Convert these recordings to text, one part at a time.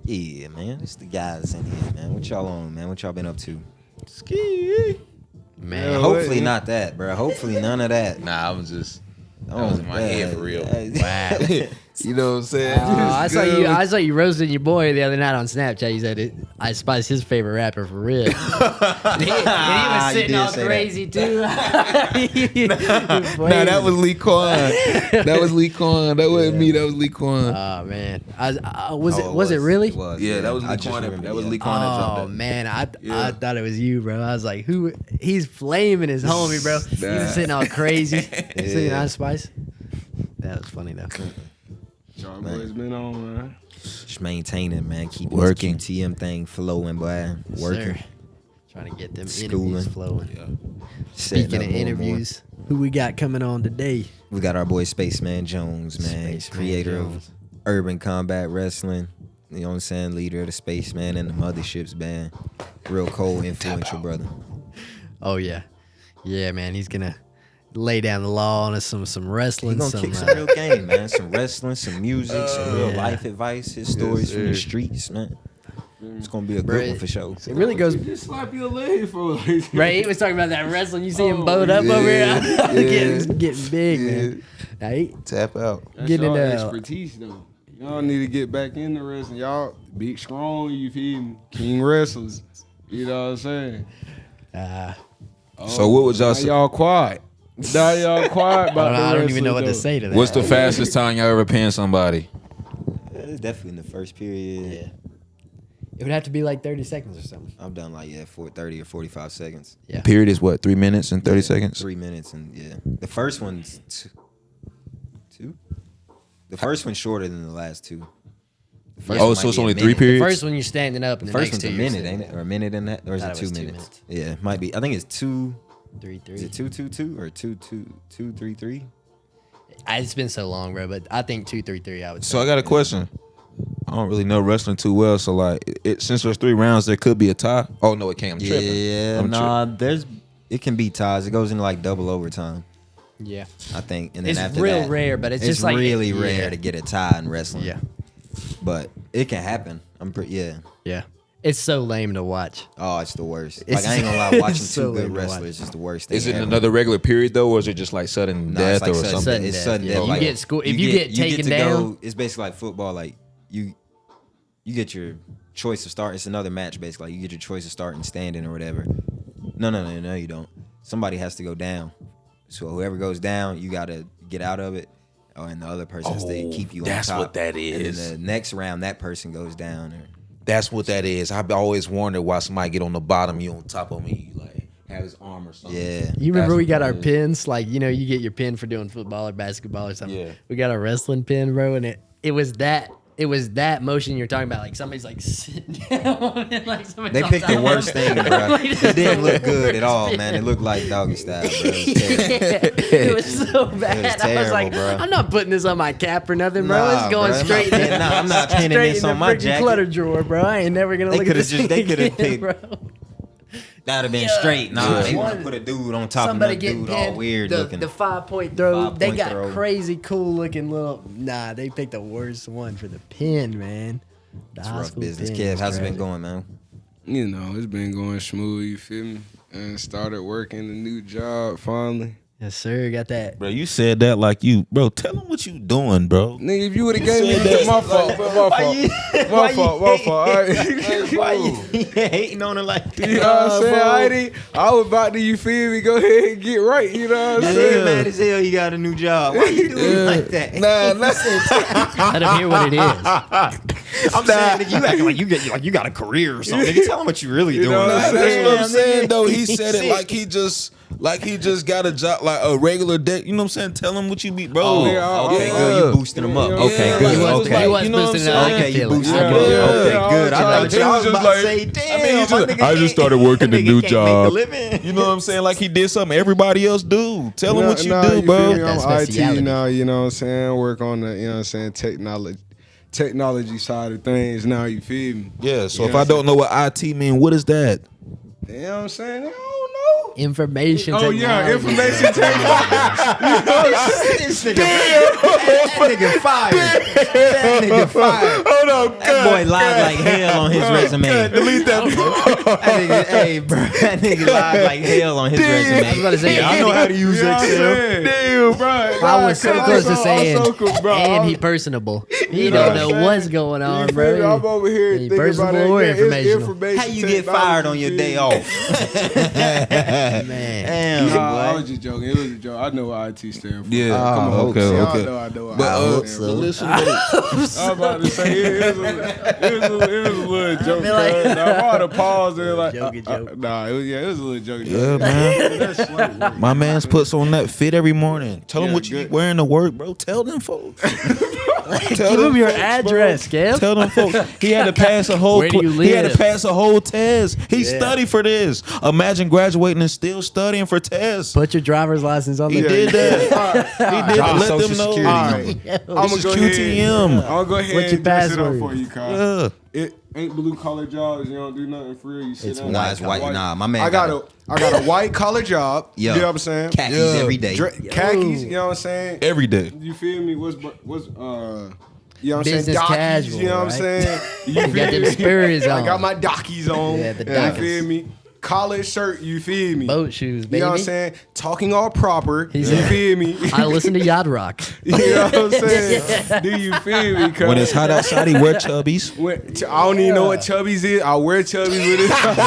Yeah, man. It's the guys in here, man. What y'all on, man? What y'all been up to? Ski. Man, Hopefully not that, bro. Hopefully none of that. Nah, I was just. That was in my head for real. wow. You know what I'm saying? I saw you roasting your boy the other night on Snapchat. You said I Spice his favorite rapper for real. and he was sitting all crazy too. Nah, that was Lee Kwan. That was Lee Kwan. That wasn't me. That was Lee Kwan. Oh man, was it really? It was, Yeah, that was Lee Kwan. That was Lee Kwan that jumped Oh up. man, I thought it was you, bro. I was like, who? He's flaming his homie, bro. He was sitting all crazy, singing on Spice. That was funny though. Y'all boys been on, man. Just maintaining, man. Keeping Working. this QTM thing flowing, boy. Working. Sir. Trying to get them Schooling. interviews flowing. Setting Speaking up of more and interviews, who we got coming on today? more. We got our boy Spaceman Jones, man. Spaceman Creator Jones. of Urban Combat Wrestling. You know what I'm saying? Leader of the Spaceman and the Motherships band. Real cold, influential brother. Oh yeah, yeah, man. He's gonna lay down the law on us, some He wrestling, gonna some kick some real game, man. Some wrestling, some music, some real yeah. life advice, his stories from the sir. streets, man. It's gonna be a good one for sure. It really goes. Just slap your leg for like. Right, he was talking about that wrestling. You see him bowed up over here, getting big, man. Now he, Tap out. That's Getting y'all it out. expertise though. Y'all need to get back in the wrestling. Y'all big, strong. You feel me? King wrestlers. You know what I'm saying? So what was y'all Now say? y'all quiet. Now y'all quiet about I don't the even know what to wrestling, say to that. What's the fastest time y'all ever paying somebody? It's definitely in the first period. Yeah. It would have to be like 30 seconds or something. I've done like 30 or 45 seconds. Yeah. Period is what? 3 minutes and 30 seconds? 3 minutes and yeah. The first one's two. The first one's shorter than the last two. The first Oh, one so might it's be a only 3 minute. The periods? first one you're standing up, and The the first next one's two a you're minute, sitting ain't it? Or a minute and that, or is Thought it it was 2 2 minutes? minutes. Yeah, it might be. I think it's 2. 3-3. Is it 2-2-2 or 2-2-2-3-3? It's been so long, bro, but I think 2-3-3. I would say. So I got a question. I don't really know wrestling too well, so like, since there's 3 rounds, there could be a tie. Oh no, it can't. I'm tripping. Yeah, I'm nah. It can be ties. It goes into like double overtime, Yeah. I think. And then It's after real that, rare, but it's it's just like really yeah. rare to get a tie in wrestling. Yeah. But it can happen. I'm pretty. Yeah. Yeah. It's so lame to watch. Oh, it's the worst. It's- Like I ain't gonna lie, watching it's so two good lame to watch. wrestlers is the worst thing. Is it ever. another regular period though, or is it just like sudden No, death it's like or sudden, something? It's death, sudden yeah. death. You Like, get if you get taken to down. go, it's basically like football. Like you get your choice to start. It's another match basically. Like you get your choice to start and standing or whatever. No, you don't. Somebody has to go down. So whoever goes down, you gotta get out of it, and the other person has to keep you on top. that's what that is. And then the next round, that person goes down. Or, That's what that is. I've always wondered why somebody get on the bottom, you on top of me, like have his arm or something. yeah. You remember That's we got what our it is. pins, like you get your pin for doing football or basketball or something. Yeah. We got a wrestling pin, bro, and it was that motion you're talking about. Like somebody's like sitting down and like somebody's They on picked the top. worst thing, bro. Like, It didn't look the good at all, worst man. pin. It looked like doggy style, bro. It was terrible. It was so bad. I was terrible, like, bro. I'm not putting this on my cap or nothing, bro. Nah, it's going bro. straight in. Nah, I'm not pinning straight this in on the my freaking jacket. clutter drawer, bro. I ain't never gonna They look at coulda this just- thing they coulda again, picked- bro. That'd have been straight. Nah, they One- would have put a dude on top Somebody of getting another dude, all pinned. weird the, looking. The 5-point throw. They 5-point got throw. crazy cool looking little. Nah, they picked the worst one for the pin, man. The It's high rough school business. pin Kev, is how's it been tragic. going, man? You know, it's been going smooth. You feel me? And started working a new job finally. Yes, sir. Got that. Bro, you said that like you, bro. Tell them what you doing, bro. Nigga, if you would have gave me that, my fault, bro. My fault. All right. Why you hating on it like that? You know what I'm saying? I was about to, you feel me? Go ahead and get right. You know what I'm You saying? mad as hell you got a new job. Why you doing it like that? Let them hear what it is. I'm saying, nigga, you acting like you got a career or something. Nigga, tell them what you really doing. know what I'm That's saying? what I'm saying, though. He Sick. said it like he just got a job, like a regular day. You know what I'm saying? Tell him what you be, bro. Oh, Yeah, okay, yeah. good. You boosting them up. Yeah, Okay, yeah. good. He was- Okay. he was You know what I'm boosting it saying? up. I Okay, can you feel it. boosted I them can up. feel it. Okay, Yeah, good. I I thought was you was just about like- to say, damn, I mean, he my just, nigga I just can't- started working that a nigga new can't make a job. living. You know what I'm saying? Like he did something everybody else do. Tell him what you do, feel bro. me? I'm That's IT speciality. now, you know what I'm saying? Work on the, you know what I'm saying, technology side of things now, you feel me? Yeah. So You if know I what don't know what IT mean, what is that? You know what I'm saying? I don't know. Information. Oh, yeah, technology. information technology. This nigga, that nigga fired. That nigga fired. Hold on, That boy boy lied like hell on his resume. Delete that. Hey, bro, that nigga lied like hell on his resume. I was about to say, I know how to use You know what I'm Excel. saying? Damn, bro. I was so close to saying, and he he personable. He You know don't what know I'm what's saying? going on, You feel me? bro. I'm over here He thinking about personable or it. Yeah, it's informational? information How you get technology, fired on your feel day me? off? Man. Damn, Nah, I boy. was just joking. It was a joke. I know what IT stand for. Yeah. Come on. Okay. Y'all Okay. know I know what But IT stand so for. listen. I was about to say it was a little joke. feel like- Cuz. Now, I ought to pause and like, Joke. nah, it was a little joke. Yeah, man. That's slight work. My man's puts on that fit every morning. Tell him Yeah, what you good. wearing to work, bro. Tell them folks. Give him your address, Kev. Tell them folks. He had to pass a whole. Where do you He had live? to pass a whole test. He Yeah. studied for this. Imagine graduating and still studying for tests. Put your driver's license on He the did that. He did Drop that. Let Social them know. Security All number. right. Yo. I'm This is gonna go QTM. ahead. I'll go ahead What's your and dress it up password? for you, Kyle. Yeah. It ain't blue collar jobs. You don't do nothing for real. You sit It's down. Nah, it's white. Nah, my man I got a white collar job. Yo, You know what I'm saying? khakis Yeah. every day. Khakis. You know what I'm saying? Every day. You feel me? What's you know what I'm saying? Business Dockies, casual, you know what I'm right? saying? You got feel them me? Spurs I on. got my dockies on. Yeah, the You Dockies. feel me? Collar shirt, you feel me? Boat shoes, baby. You know what I'm saying? Talking all proper. He You said- feel me? I listen to Yacht Rock. You know what I'm saying? Do you feel me? 'Cause When it's hot outside, he wear chubbies. I don't even know what chubbies is. I wear chubbies with it. Let them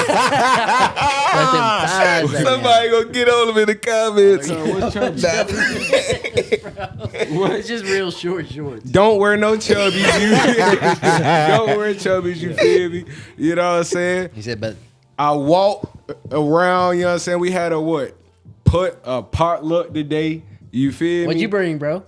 thighs hang out. Somebody gonna get on him in the comments. What's chubbies? It's just real shorts. Don't wear no chubbies. You don't wear chubbies. You feel me? You know what I'm saying? He said, but I walk around. You know what I'm saying? We had a potluck today. You feel what'd me? you bring, bro?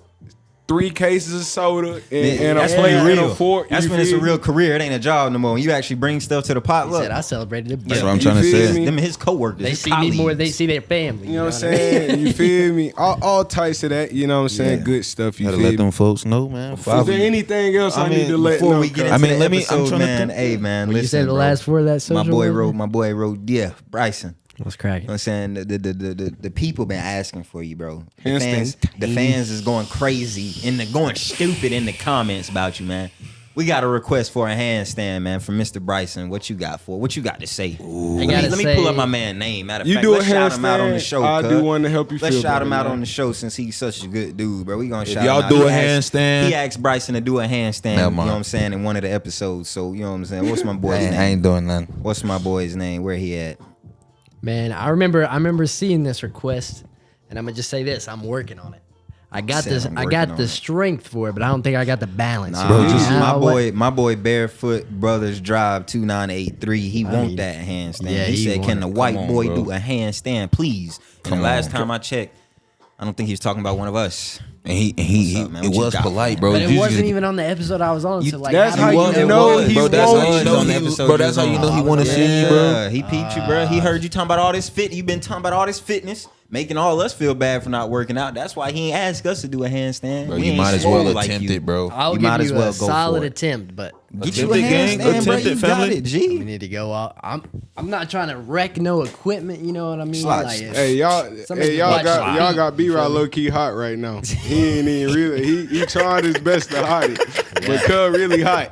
3 cases of soda and a That's plate when and real. a fork. That's you when it's a feel me? real career. It ain't a job no more. When you actually bring stuff to the He potluck. said, I celebrated it. That's bro. what I'm You trying to feel say. me? Them his coworkers. They his see me more. They colleagues. see their family. You know what I'm saying? You feel me? All types of that. You know what I'm saying? Yeah. Good stuff. You Gotta feel let me? them folks know, man. Is there anything else I need to let before know? we get cuz? into I mean, the let me- I'm episode, trying to man. think. Hey, man, You listen, said the bro. last four of that social. My boy wrote, yeah, Bryson. What's You cracking? know what I'm saying? The people been asking for you, bro. The Handstand. fans is going crazy and they're going stupid in the comments about you, man. We got a request for a handstand, man, from Mr. Bryson. What you got to say? Let me pull up my man's name. Matter of You fact, do a let's shout him out on the handstand, show. I cuz. do want to help you Let's feel shout better, him out man. on the show since he's such a good dude, bro. We gonna shout y'all him out. do He a asked- handstand- He asked Bryson to do a handstand. Never You know mind. what I'm saying in one of the episodes. So you know what I'm saying. What's my boy's I name? ain't doing nothing. What's my boy's name? Where he at? Man, I remember seeing this request, and I'm gonna just say this: I'm working on it. I got Said this. I'm I working got on the it. strength for it, but I don't think I got the balance. Nah, Bro, just- my boy Barefoot Brothers Drive 2983. He want mean, that handstand. yeah, he he said, want "Can it. the white Come on, boy bro. do a handstand, please?" And Come the last on. time I checked, I don't think he was talking about one of us. And he What's up, man? it What you was got, polite, man? bro. But You it just wasn't gotta- even on the episode I was on. So like, that's how do you know? know was. he Bro, that's wants how you you. know on the he. episode Bro, you that's how was you on. know he want to see you, bro. Yeah, he peeped you, bro. He heard you talking about all this fit. You been talking about all this fitness, making all us feel bad for not working out. That's why he ain't asked us to do a handstand. Bro, We you ain't might as well swole like attempt you. it, bro. I'll You give might you as well a go solid for it. attempt, but Get you a Attempt it, gang. handstand, bro. Attempt it, You got family. it, G. we need to go out. I'm not trying to wreck no equipment. You know what I mean? Slide. Like, if Hey y'all, somebody y'all watch got my feet, B you Rod feel me? low key hot right now. He ain't even really. He trying his best to hide it, but Cub really hot.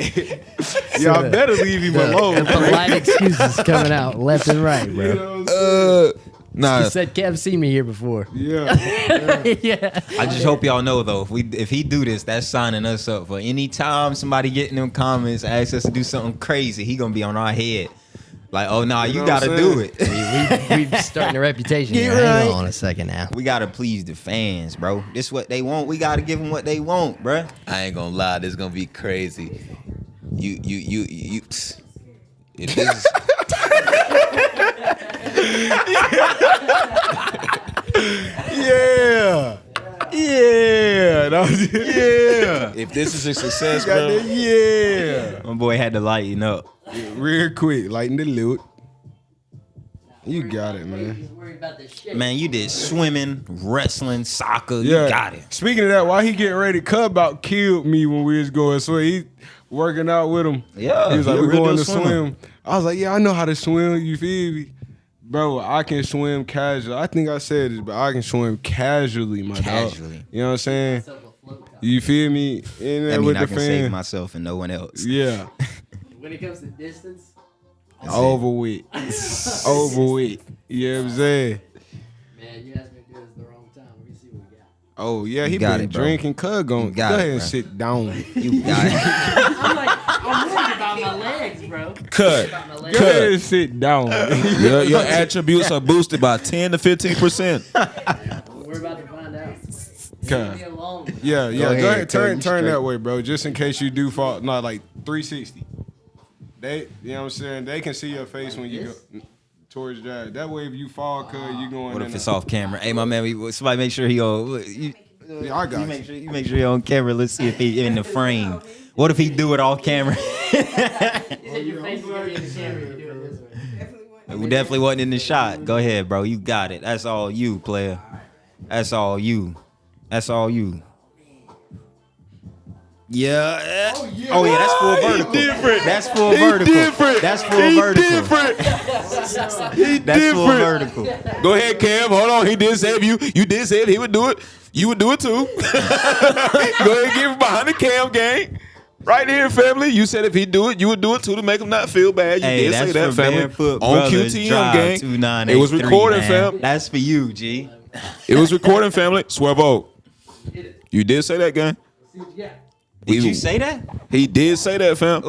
Y'all the- better leave him alone. the polite excuses coming out left and right, bro. You know what I'm saying? Nah, He said Kev seen me here before. Yeah. Yeah. I just hope y'all know though, if he do this, that's signing us up for any time somebody get in them comments asks us to do something crazy. He gonna be on our head, like, oh nah, you know gotta what I'm do it. we starting a reputation Get here. Hang right. on a second now. We gotta please the fans, bro. This what they want. We gotta give them what they want, bro. I ain't gonna lie, this gonna be crazy. You. If this, Yeah. Yeah. That was it. Yeah. if this is a success, Got bro, that, yeah. My boy had to lighten up. Real quick, lighten the loot. You got it, man. Man, you did swimming, wrestling, soccer. Yeah. You got it. Speaking of that, while he getting ready, Cub about killed me when we was going swim. He working out with him. Yeah, He was like, he a we're real going deal to swimmer. swim. I was like, yeah, I know how to swim. You feel me? Bro, I can swim casually. I think I said this, but I can swim casually, my Casually. dog. You know what I'm saying? You feel me? In there That with means I the can save fan. myself and no one else. Yeah. When it comes to distance, Over with. Over with. You know what I'm saying? man, you asked me to do this the wrong time. Let me see what we got. Oh, yeah, he You got been it, bro. drinking. Cuz go You got ahead it, and bro. sit down. You got it. I'm worried about my legs, bro. Cut. Go ahead and sit down. Your attributes are boosted by 10 to 15%. We're about to find out. Okay. Leave me alone. Yeah, Go go ahead, ahead. cuz, Turn you that straight. way, bro. Just in case you do fall. No, like 360. They, you know what I'm saying? They can see your face when you go towards drive. That way, if you fall, cuz you going. What in if it's a- off camera? Hey, my man, somebody make sure he on. Yeah, I got you. You make sure he on camera. Let's see if he in the frame. What if he do it off camera? You said your face is gonna be in the camera. You do it this way. We definitely wasn't in the shot. Go ahead, bro. You got it. That's all you, player. That's all you. That's all you. Yeah. Oh yeah, that's full vertical. different. That's full vertical. different. That's full He vertical. different. That's full vertical. Go ahead, Cam. Hold on. He did say if you did say if he would do it, you would do it too. Go ahead and get him behind the Cam gang. Right here, family. You said if he do it, you would do it too to make him not feel bad. You Hey, did that's say that, for family. Barefoot On Brothers QTM Drive gang. 2983, It was recording, man. fam. That's for you, G. It was recording, family. Swervo. You did say that, gang. See what you got. Did you say that? He did say that, fam.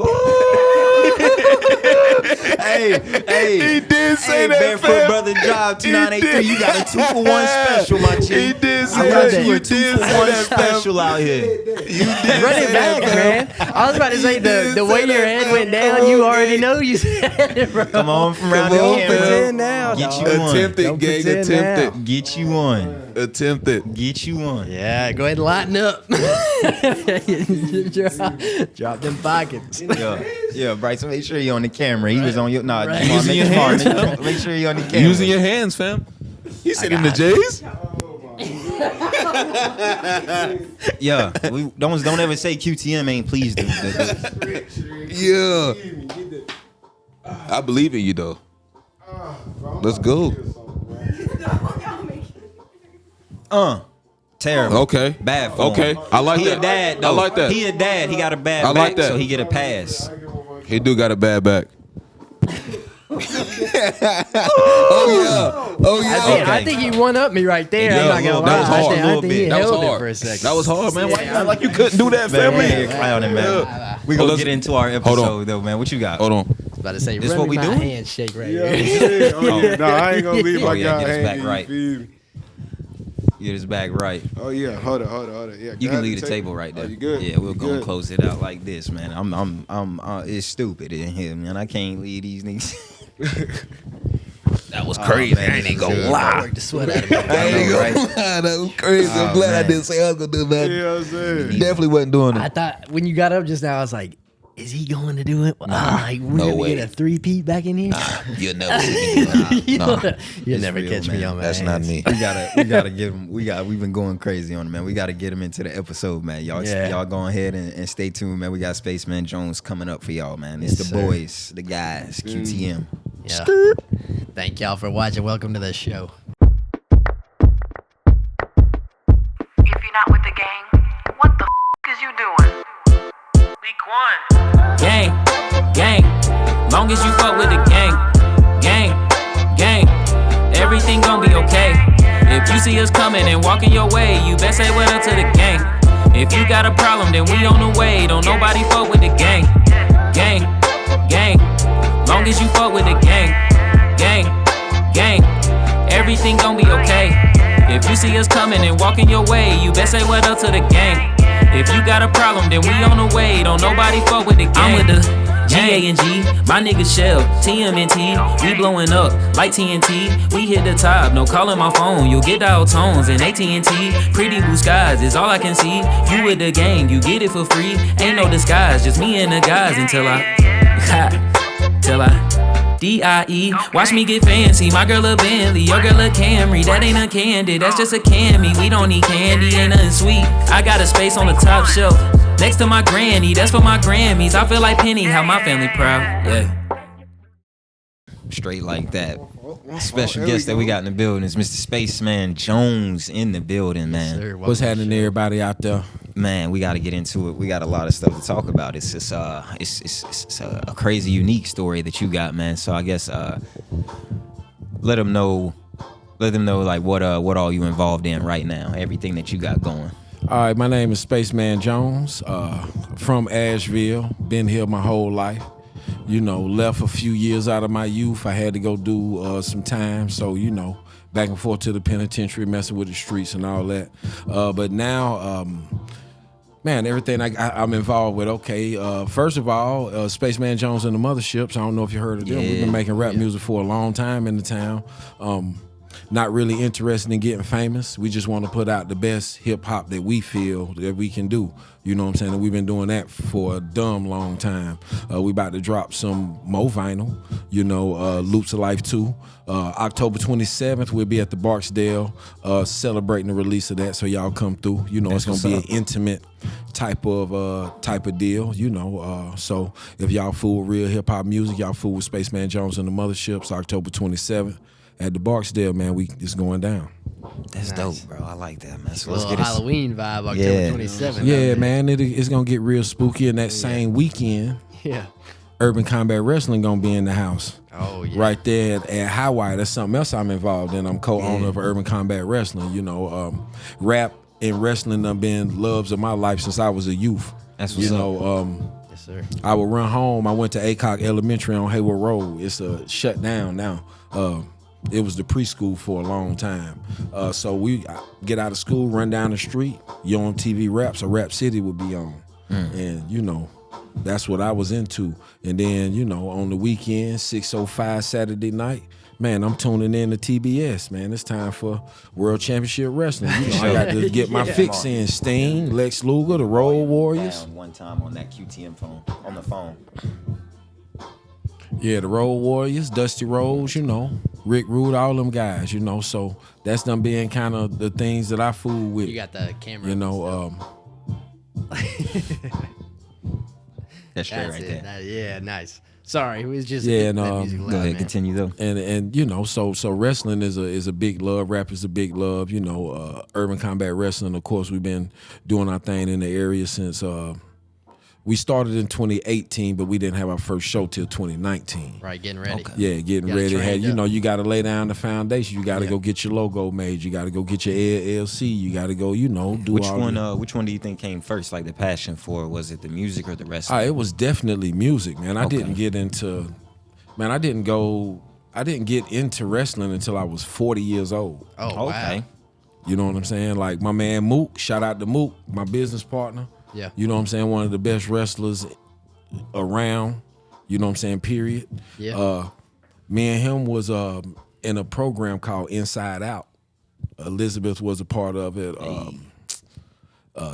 Hey, He did say that, Barefoot fam. Brother Drive He 2983. You got a 2-for-1 special, my G. He did I say got that. you a You did say 2-for-1 that, fam. special out here. You did Run say it back, that, fam. man. I was about to say the way your head went down, you already know you said it, bro. Come on from around the Come on, camera. fam. now, Get dog. you one. Attempted, Don't gang. pretend Attempted. Get you one. Attempted. Get you one. Yeah, go ahead and lighten up. Drop them pockets. Yeah, Bryson, make sure you on the camera. He was on your nah. Right. Come on, Using make your it smart. hands, Make sure you on the camera. Using your hands, fam. He said in the J's. Yeah, we don't ever say QTM ain't pleased. Yeah. I believe in you though. Let's go. Terrible. Okay. Bad for Okay. him. I like He that. a dad I though. like that. He a dad. He got a bad I back, like that. so he get a pass. He do got a bad back. Oh yeah. I think he one up me right there. Yeah, I'm not gonna that was lie. hard. I think he That was held it hard. for a second. That was hard, man. Why you Yeah. act like you couldn't do that, Man, family? clowning, man. Yeah. We Oh, gonna let's- get into our Hold on. episode though, man. What you got? Hold on. About to say, This run what me we my doing? handshake right Yeah, here. yeah. No, I ain't gonna leave Oh, my yeah, guy get us back hanging. right. You feel me? Get his back right. Oh yeah, hold on. Yeah, You go can ahead leave and the take- table right there. Oh, you good? Yeah, we're You gonna good? close it out like this, man. It's stupid in here, man. I can't leave these niggas. That was crazy. crazy. I ain't even gonna I lie. worked the sweat out of me. I ain't know, gonna lie. That was crazy. I'm Oh, glad I man. didn't say I was gonna do that. You know what I'm saying? Definitely wasn't doing I it. thought when you got up just now, I was like, is he going to do it? Like, we're no gonna way. get a 3-peat back in here? You'll never see me do that. You'll It's never real, catch me man. on my That's not hands. me. We gotta get him. We've been going crazy on him, man. We gotta get him into the episode, man. Y'all go ahead and stay tuned, man. We got Spaceman Jones coming up for y'all, man. It's Yes, the sir. boys, the guys, QTM. Yeah. Thank y'all for watching. Welcome to the show. If you're not with the gang, what the is you doing? Week one. Gang, gang, long as you fuck with the gang, gang, gang, everything gon' be okay. If you see us coming and walking your way, you best say what up to the gang. If you got a problem, then we on the way. Don't nobody fuck with the gang, gang, gang. Long as you fuck with the gang, gang, gang, everything gon' be okay. If you see us coming and walking your way, you best say what up to the gang. If you got a problem, then we on the way. Don't nobody fuck with the gang. I'm with the G-A-N-G, my nigga Shell, TMNT, we blowing up like TNT. We hit the top, no calling my phone. You'll get dial tones in AT&T. Pretty blue skies is all I can see. You with the gang, you get it for free. Ain't no disguise, just me and the guys until I D-I-E, watch me get fancy. My girl a Bentley, your girl a Camry. That ain't a candy, that's just a Cammy. We don't need candy, ain't nothing sweet. I got a space on the top shelf next to my granny, that's for my Grammys. I feel like Penny, how my family proud, yeah. straight like that. Special guest that we got in the building is Mr. Spaceman Jones in the building, man. Sir, What's happening to everybody out there? Man, we got to get into it. We got a lot of stuff to talk about. It's just it's a crazy, unique story that you got, man. So I guess let them know like what all you involved in right now, everything that you got going. All right, my name is Spaceman Jones, from Asheville. Been here my whole life. Left a few years out of my youth. I had to go do some time, so back and forth to the penitentiary, messing with the streets and all that. But now, man, everything I'm involved with. Okay, first of all, Spaceman Jones and the Motherships. I don't know if you heard of them. We've been making rap music for a long time in the town. Not really interested in getting famous. We just want to put out the best hip hop that we feel that we can do. You know what I'm saying? And we've been doing that for a dumb long time. We about to drop some more vinyl, Loops of Life 2. October 27th, we'll be at the Barksdale celebrating the release of that. So y'all come through. It's gonna be an intimate type of deal. So if y'all fool with real hip hop music, y'all fool with Spaceman Jones and the Motherships. October 27th. At the Barksdale, man, it's going down. That's dope, bro. I like that, man. So A let's little get Halloween vibe, October 27th. Yeah, man, it's gonna get real spooky. And that same weekend, Yeah. Urban Combat Wrestling gonna be in the house. Oh, yeah. Right there at Hawaii. That's something else I'm involved in. I'm co-owner of Urban Combat Wrestling. Rap and wrestling have been loves of my life since I was a youth. That's what's up. Yes, sir. I would run home. I went to Acock Elementary on Hayward Road. It's shut down now. It was the preschool for a long time. So we get out of school, run down the street. You on TV Raps, or Rap City would be on. And, that's what I was into. And then, on the weekend, 6:05 Saturday night, man, I'm tuning in to TBS, man. It's time for World Championship Wrestling. I got to get my fix in. Sting, Lex Luger, the Road Warriors. Down one time on that QTM phone, on the phone. Yeah, the Road Warriors, Dusty Rhodes, Rick Rude, all them guys, So that's them being kind of the things that I fool with. You got the camera. That's straight That's right it. there. Yeah, nice. Sorry, it was just Yeah, that and, music Go loud, ahead, man. continue though. And so wrestling is a big love. Rap is a big love. Urban Combat Wrestling. Of course, we've been doing our thing in the area since we started in 2018, but we didn't have our first show till 2019. Right, getting ready. Okay. Yeah, getting Gotta ready. train up. You got to lay down the foundation. You got to go get your logo made. You got to go get your LLC. You got to go, do Which all one? the- Which one do you think came first? Like the passion for? Was it the music or the wrestling? It was definitely music, man. I Okay. didn't get into, I didn't get into wrestling until I was 40 years old. Oh, okay. wow. You know what I'm saying? Like my man Mook, shout out to Mook, my business partner. Yeah. You know what I'm saying? One of the best wrestlers around. You know what I'm saying? Period. Yeah. Me and him was in a program called Inside Out. Elizabeth was a part of it.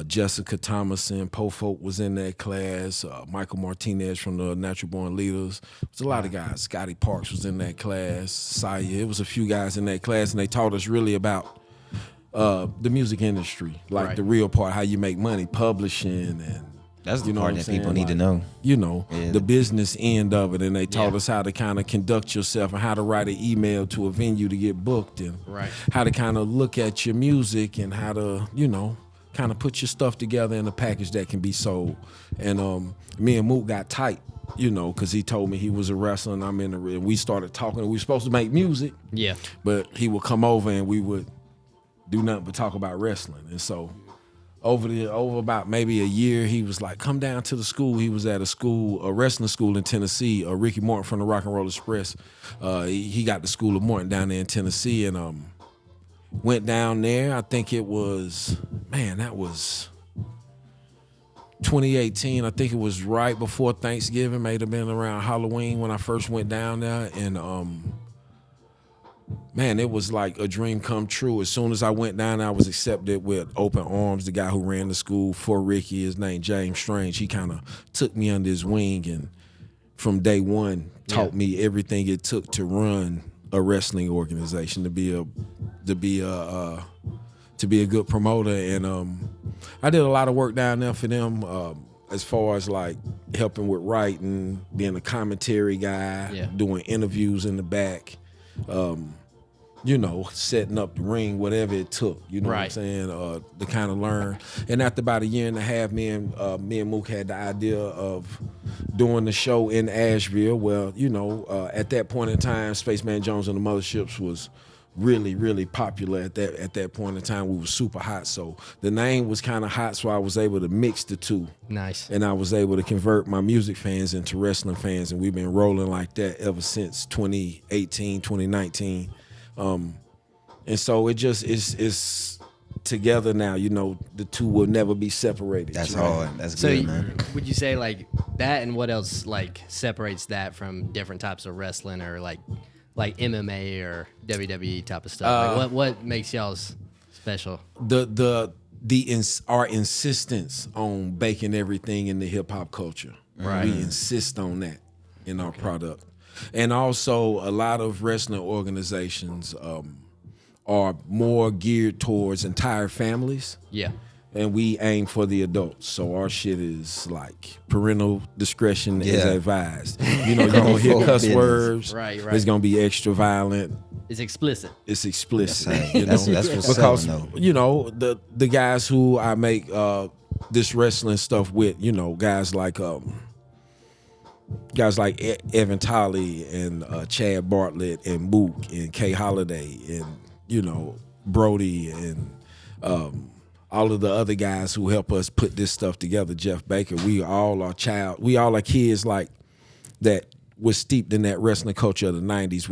Jessica Thomason, Poe Folk was in that class. Michael Martinez from the Natural Born Leaders. It was a lot of guys. Scotty Parks was in that class. Saya. It was a few guys in that class, and they taught us really about the music industry, like Right. the real part, how you make money, publishing, and That's the you know part what I'm that people saying? need to know. Yeah. The business end of it, and they taught Yeah. us how to kind of conduct yourself and how to write an email to a venue to get booked, and Right. how to kind of look at your music and how to, kind of put your stuff together in a package that can be sold. And me and Mook got tight, because he told me he was a wrestler and I'm in the ring. We started talking. We were supposed to make music, Yeah. but he would come over and we would do nothing but talk about wrestling. And so over about maybe a year, he was like, come down to the school. He was at a wrestling school in Tennessee. Ricky Morton from the Rock and Roll Express. He got the School of Morton down there in Tennessee, and went down there. I think it was, that was 2018. I think it was right before Thanksgiving. May have been around Halloween when I first went down there, and it was like a dream come true. As soon as I went down, I was accepted with open arms. The guy who ran the school for Ricky, his name James Strange, he kind of took me under his wing, and from day one taught me everything it took to run a wrestling organization, to be a good promoter. And I did a lot of work down there for them. as far as like helping with writing, being a commentary guy, doing interviews in the back, setting up the ring, whatever it took, you know what I'm saying, to kind of learn. And after about a year and a half, me and Mook had the idea of doing the show in Asheville. Well, at that point in time, Spaceman Jones and the Motherships was really, really popular at that point in time. We were super hot, so the name was kind of hot, so I was able to mix the two. Nice. And I was able to convert my music fans into wrestling fans, and we've been rolling like that ever since 2018, 2019. And so it just is together now. The two will never be separated. That's hard. That's good, man. Would you say like that, and what else like separates that from different types of wrestling, or like MMA or WWE type of stuff? Like what makes y'all's special? Our insistence on baking everything in the hip hop culture. Right. We insist on that in our product. And also, a lot of wrestling organizations are more geared towards entire families. Yeah. And we aim for the adults. So our shit is like parental discretion is advised. You're going to hear cuss words. Right. It's going to be extra violent. It's explicit. It's explicit. That's what's because selling, though. The guys who I make this wrestling stuff with, guys like Evan Tolley and Chad Bartlett and Mook and Kay Holiday and Brody and all of the other guys who help us put this stuff together. Jeff Baker, we all are kids like that was steeped in that wrestling culture of the 90s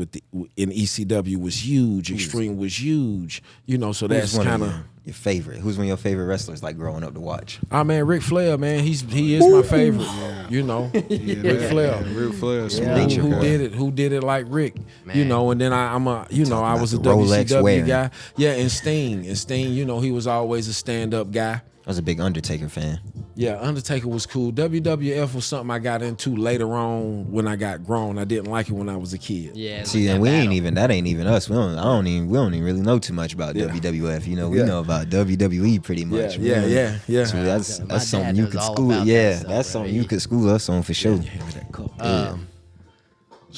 in ECW was huge, Extreme was huge, so that's kind of your favorite. Who's one of your favorite wrestlers like growing up to watch? Man, Ric Flair, man, he is my favorite. Ric Flair. Ric Flair. Who did it like Rick, and then I was a Rolex WCW wearing guy. Yeah, and Sting, he was always a stand-up guy. I was a big Undertaker fan. Yeah, Undertaker was cool. WWF was something I got into later on when I got grown. I didn't like it when I was a kid. Yeah. See, and that ain't even us. We don't even really know too much about WWF. We know about WWE pretty much. Yeah. So that's something you could school. That's something you could school us on for sure.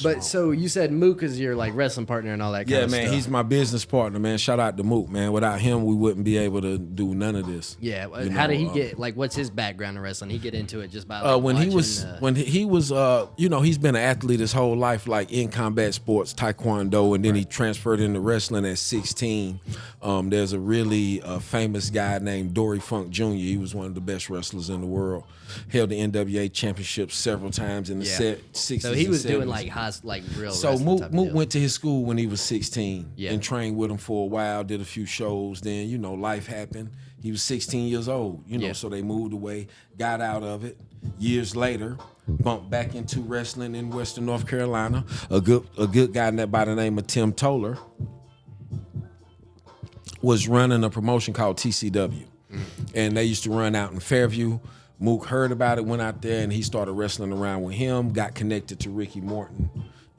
But so you said Mook is your like wrestling partner and all that kind of stuff. Yeah, man, he's my business partner, man. Shout out to Mook, man. Without him, we wouldn't be able to do none of this. Yeah, how did he get? Like, what's his background in wrestling? He get into it just by like, when he was he's been an athlete his whole life, like in combat sports, taekwondo, and then he transferred into wrestling at 16. There's a really famous guy named Dory Funk Jr. He was one of the best wrestlers in the world. Held the NWA championship several times in the 60s. So he was and 70s. doing like real. So Mook went to his school when he was 16 Yeah. and trained with him for a while, did a few shows. Then, life happened. He was 16 years old, so they moved away, got out of it. Years later, bumped back into wrestling in Western North Carolina. A good guy by the name of Tim Toller was running a promotion called TCW. And they used to run out in Fairview. Mook heard about it, went out there, and he started wrestling around with him, got connected to Ricky Morton,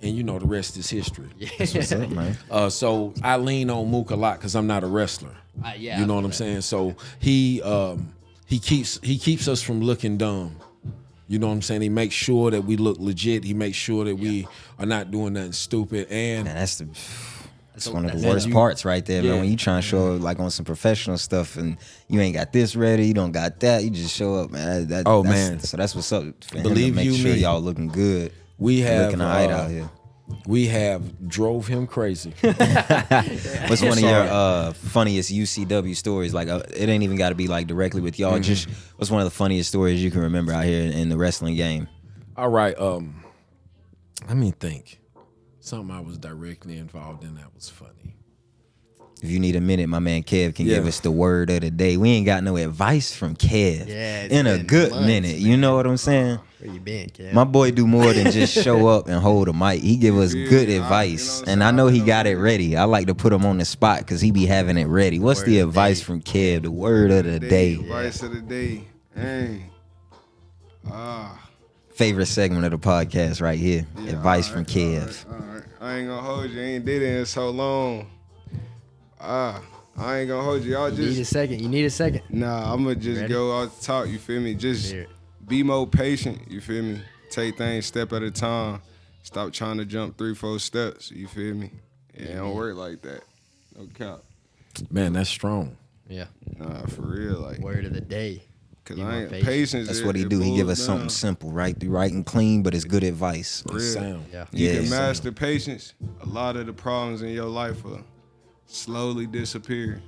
and the rest is history. That's what's up, man. So I lean on Mook a lot because I'm not a wrestler. You know what I'm saying? So he keeps us from looking dumb. You know what I'm saying? He makes sure that we look legit. He makes sure that we are not doing nothing stupid. And man, that's one of the worst parts right there, man. When you trying to show up like on some professional stuff and you ain't got this ready, you don't got that, you just show up, man. Man. So that's what's up. For Believe him to make you sure me, y'all looking good. We have looking all right out here. We have drove him crazy. What's one of your funniest UCW stories? Like, it ain't even got to be like directly with y'all. Just what's one of the funniest stories you can remember out here in the wrestling game? All right. Let me think. Something I was directly involved in that was funny. If you need a minute, my man Kev can give us the word of the day. We ain't got no advice from Kev in a good minute. Man. You know what I'm saying? Where you been, Kev? My boy do more than just show up and hold a mic. He give us good advice, and I know he got it ready. I like to put him on the spot because he be having it ready. What's the advice from Kev? The word of the day. Advice of the day. Dang. Favorite segment of the podcast right here. Advice from Kev. All right. I ain't gonna hold you. I ain't did it in so long. I ain't gonna hold you. Y'all just You need a second. Nah, I'm gonna just go off the top. You feel me? Just be more patient, you feel me? Take things step at a time. Stop trying to jump 3-4 steps, you feel me? It don't work like that. No cap. Man, that's strong. Yeah. Nah, for real, like. Word of the day. Cause Be I more ain't patient. patience. That's what he do. He give us boils something down. simple, right? Right and clean, but it's good advice. For real. Sound. Yeah. You Yeah, can sound. master patience. A lot of the problems in your life will slowly disappear.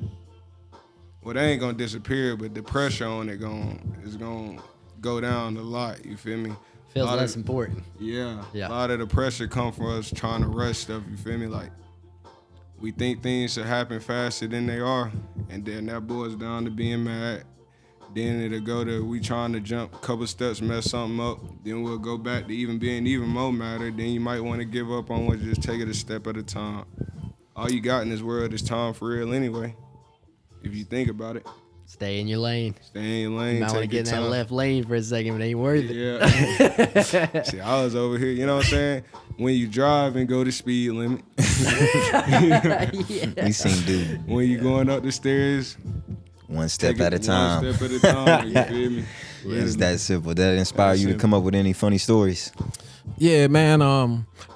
Well, they ain't gonna disappear, but the pressure on it is gonna go down a lot. You feel me? Feels Lot of- less important. Yeah. Yeah. A lot of the pressure come from us trying to rush stuff, you feel me? Like, we think things should happen faster than they are, and then that boils down to being mad. Then it'll go to we trying to jump a couple steps, mess something up. Then we'll go back to even being even more madder. Then you might want to give up on what, just take it a step at a time. All you got in this world is time for real anyway. If you think about it. Stay in your lane. Stay in your lane, You might want to take get your in that time. left lane for a second, but it ain't worth it. Yeah. See, I was over here, you know what I'm saying? When you drive and go the speed limit. We seen dude When you going up the stairs, one step take at a it time. One step at a time, you feel me? It's that simple. That inspire That's you to simple. come up with any funny stories? Yeah, man.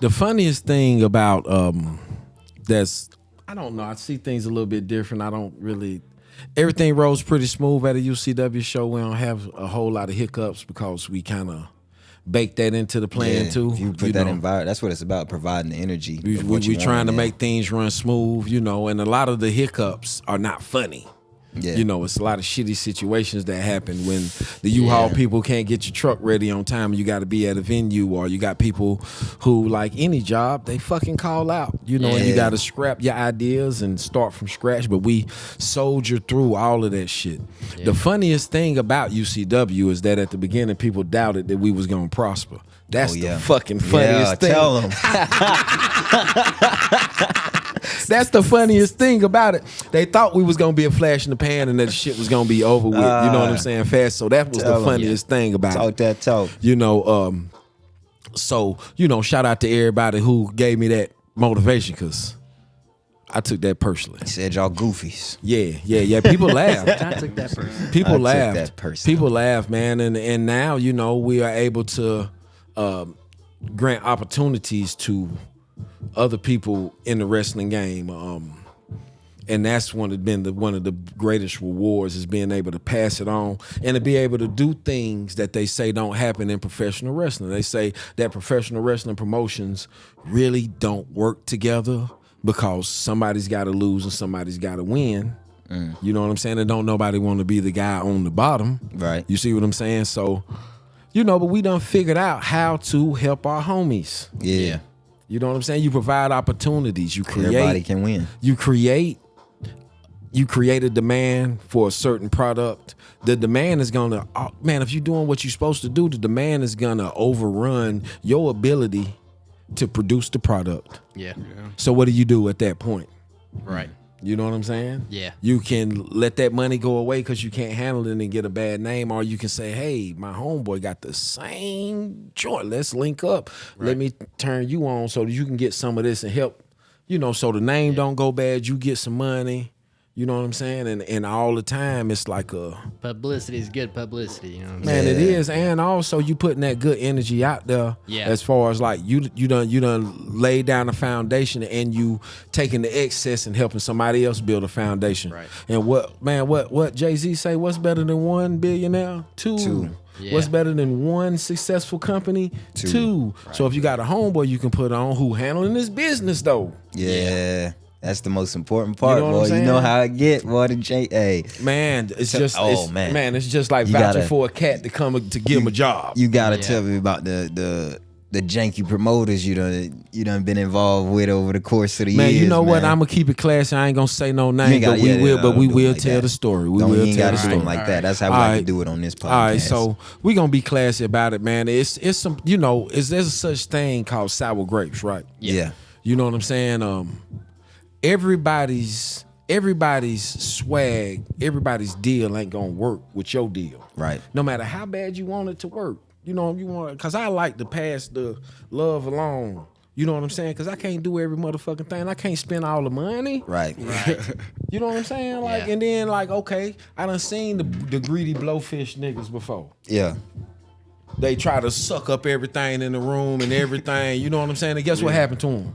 The funniest thing about that's I don't know. I see things a little bit different. I don't really. Everything rolls pretty smooth at a UCW show. We don't have a whole lot of hiccups because we kind of bake that into the plan Yeah, too. if you put that know. environment, that's what it's about, providing the energy. We of what you want trying to in there. make things run smooth, you know, and a lot of the hiccups are not funny. Yeah. You know, it's a lot of shitty situations that happen when the U-Haul people can't get your truck ready on time and you got to be at a venue, or you got people who, like any job, they fucking call out, you know, and you Yeah. got to scrap your ideas and start from scratch. But we soldier through all of that shit. The funniest thing about UCW is that at the beginning, people doubted that we was going to prosper. That's Oh, yeah. the fucking funniest thing. Tell them. That's the funniest thing about it. They thought we was gonna be a flash in the pan and that shit was gonna be over with. You know what I'm saying? Fast. So that was Tell the 'em, funniest thing about Talk it. that talk. You know, so, you know, shout out to everybody who gave me that motivation, because I took that personally. He said y'all goofies. Yeah. People laughed. I took that person. People I took laughed. that personally. People laughed, man. And now, you know, we are able to grant opportunities to other people in the wrestling game. And that's one of the greatest rewards, is being able to pass it on and to be able to do things that they say don't happen in professional wrestling. They say that professional wrestling promotions really don't work together because somebody's got to lose and somebody's got to win. You know what I'm saying? And don't nobody want to be the guy on the bottom. Right. You see what I'm saying? So, you know, but we done figured out how to help our homies. Yeah. You know what I'm saying? You provide opportunities. You Everybody can win. You create a demand for a certain product. The demand is gonna, man, if you're doing what you're supposed to do, the demand is gonna overrun your ability to produce the product. Yeah. So what do you do at that point? Right. You know what I'm saying? Yeah. You can let that money go away because you can't handle it and get a bad name, or you can say, hey, my homeboy got the same joint. Let's link up. Let me turn you on so that you can get some of this and help, you know, so the name don't go bad. You get some money. You know what I'm saying? And all the time, it's like Publicity is good publicity. You know what I'm man, saying? it is. And also you putting that good energy out there. Yeah. As far as like you done laid down a foundation, and you taking the excess and helping somebody else build a foundation. Right. And what Jay-Z say, what's better than one billionaire? Two. Yeah. What's better than one successful company? Two. So if you got a homeboy you can put on who handling this business though. Yeah. That's the most important part, know what I'm boy. You know saying? how I get, boy. The J.A. Man, it's just man. it's just like You vouching gotta- for a cat to come to give him a job. You gotta Yeah. tell me about the janky promoters you done been involved with over the course of the Man, years. you know what? man. I'm gonna keep it classy. I ain't gonna say no You name, ain't but gotta- we yeah, will. yeah, But we don't do it will like tell that. the story. We Don't, will you ain't tell gotta the do story. them like that. That's how we All like right. to do it on this podcast. All right, so we gonna be classy about it, man. It's some, you know, there's such thing called sour grapes, right? yeah. You know what I'm saying? Everybody's swag, everybody's deal ain't gonna work with your deal. Right. No matter how bad you want it to work. You know, you want, cause I like to pass the love along. You know what I'm saying? Because I can't do every motherfucking thing. I can't spend all the money. Right. You know what I'm saying? Like, Yeah. and then like, okay, I done seen the greedy blowfish niggas before. Yeah. They try to suck up everything in the room and everything. You know what I'm saying? And guess what happened to them?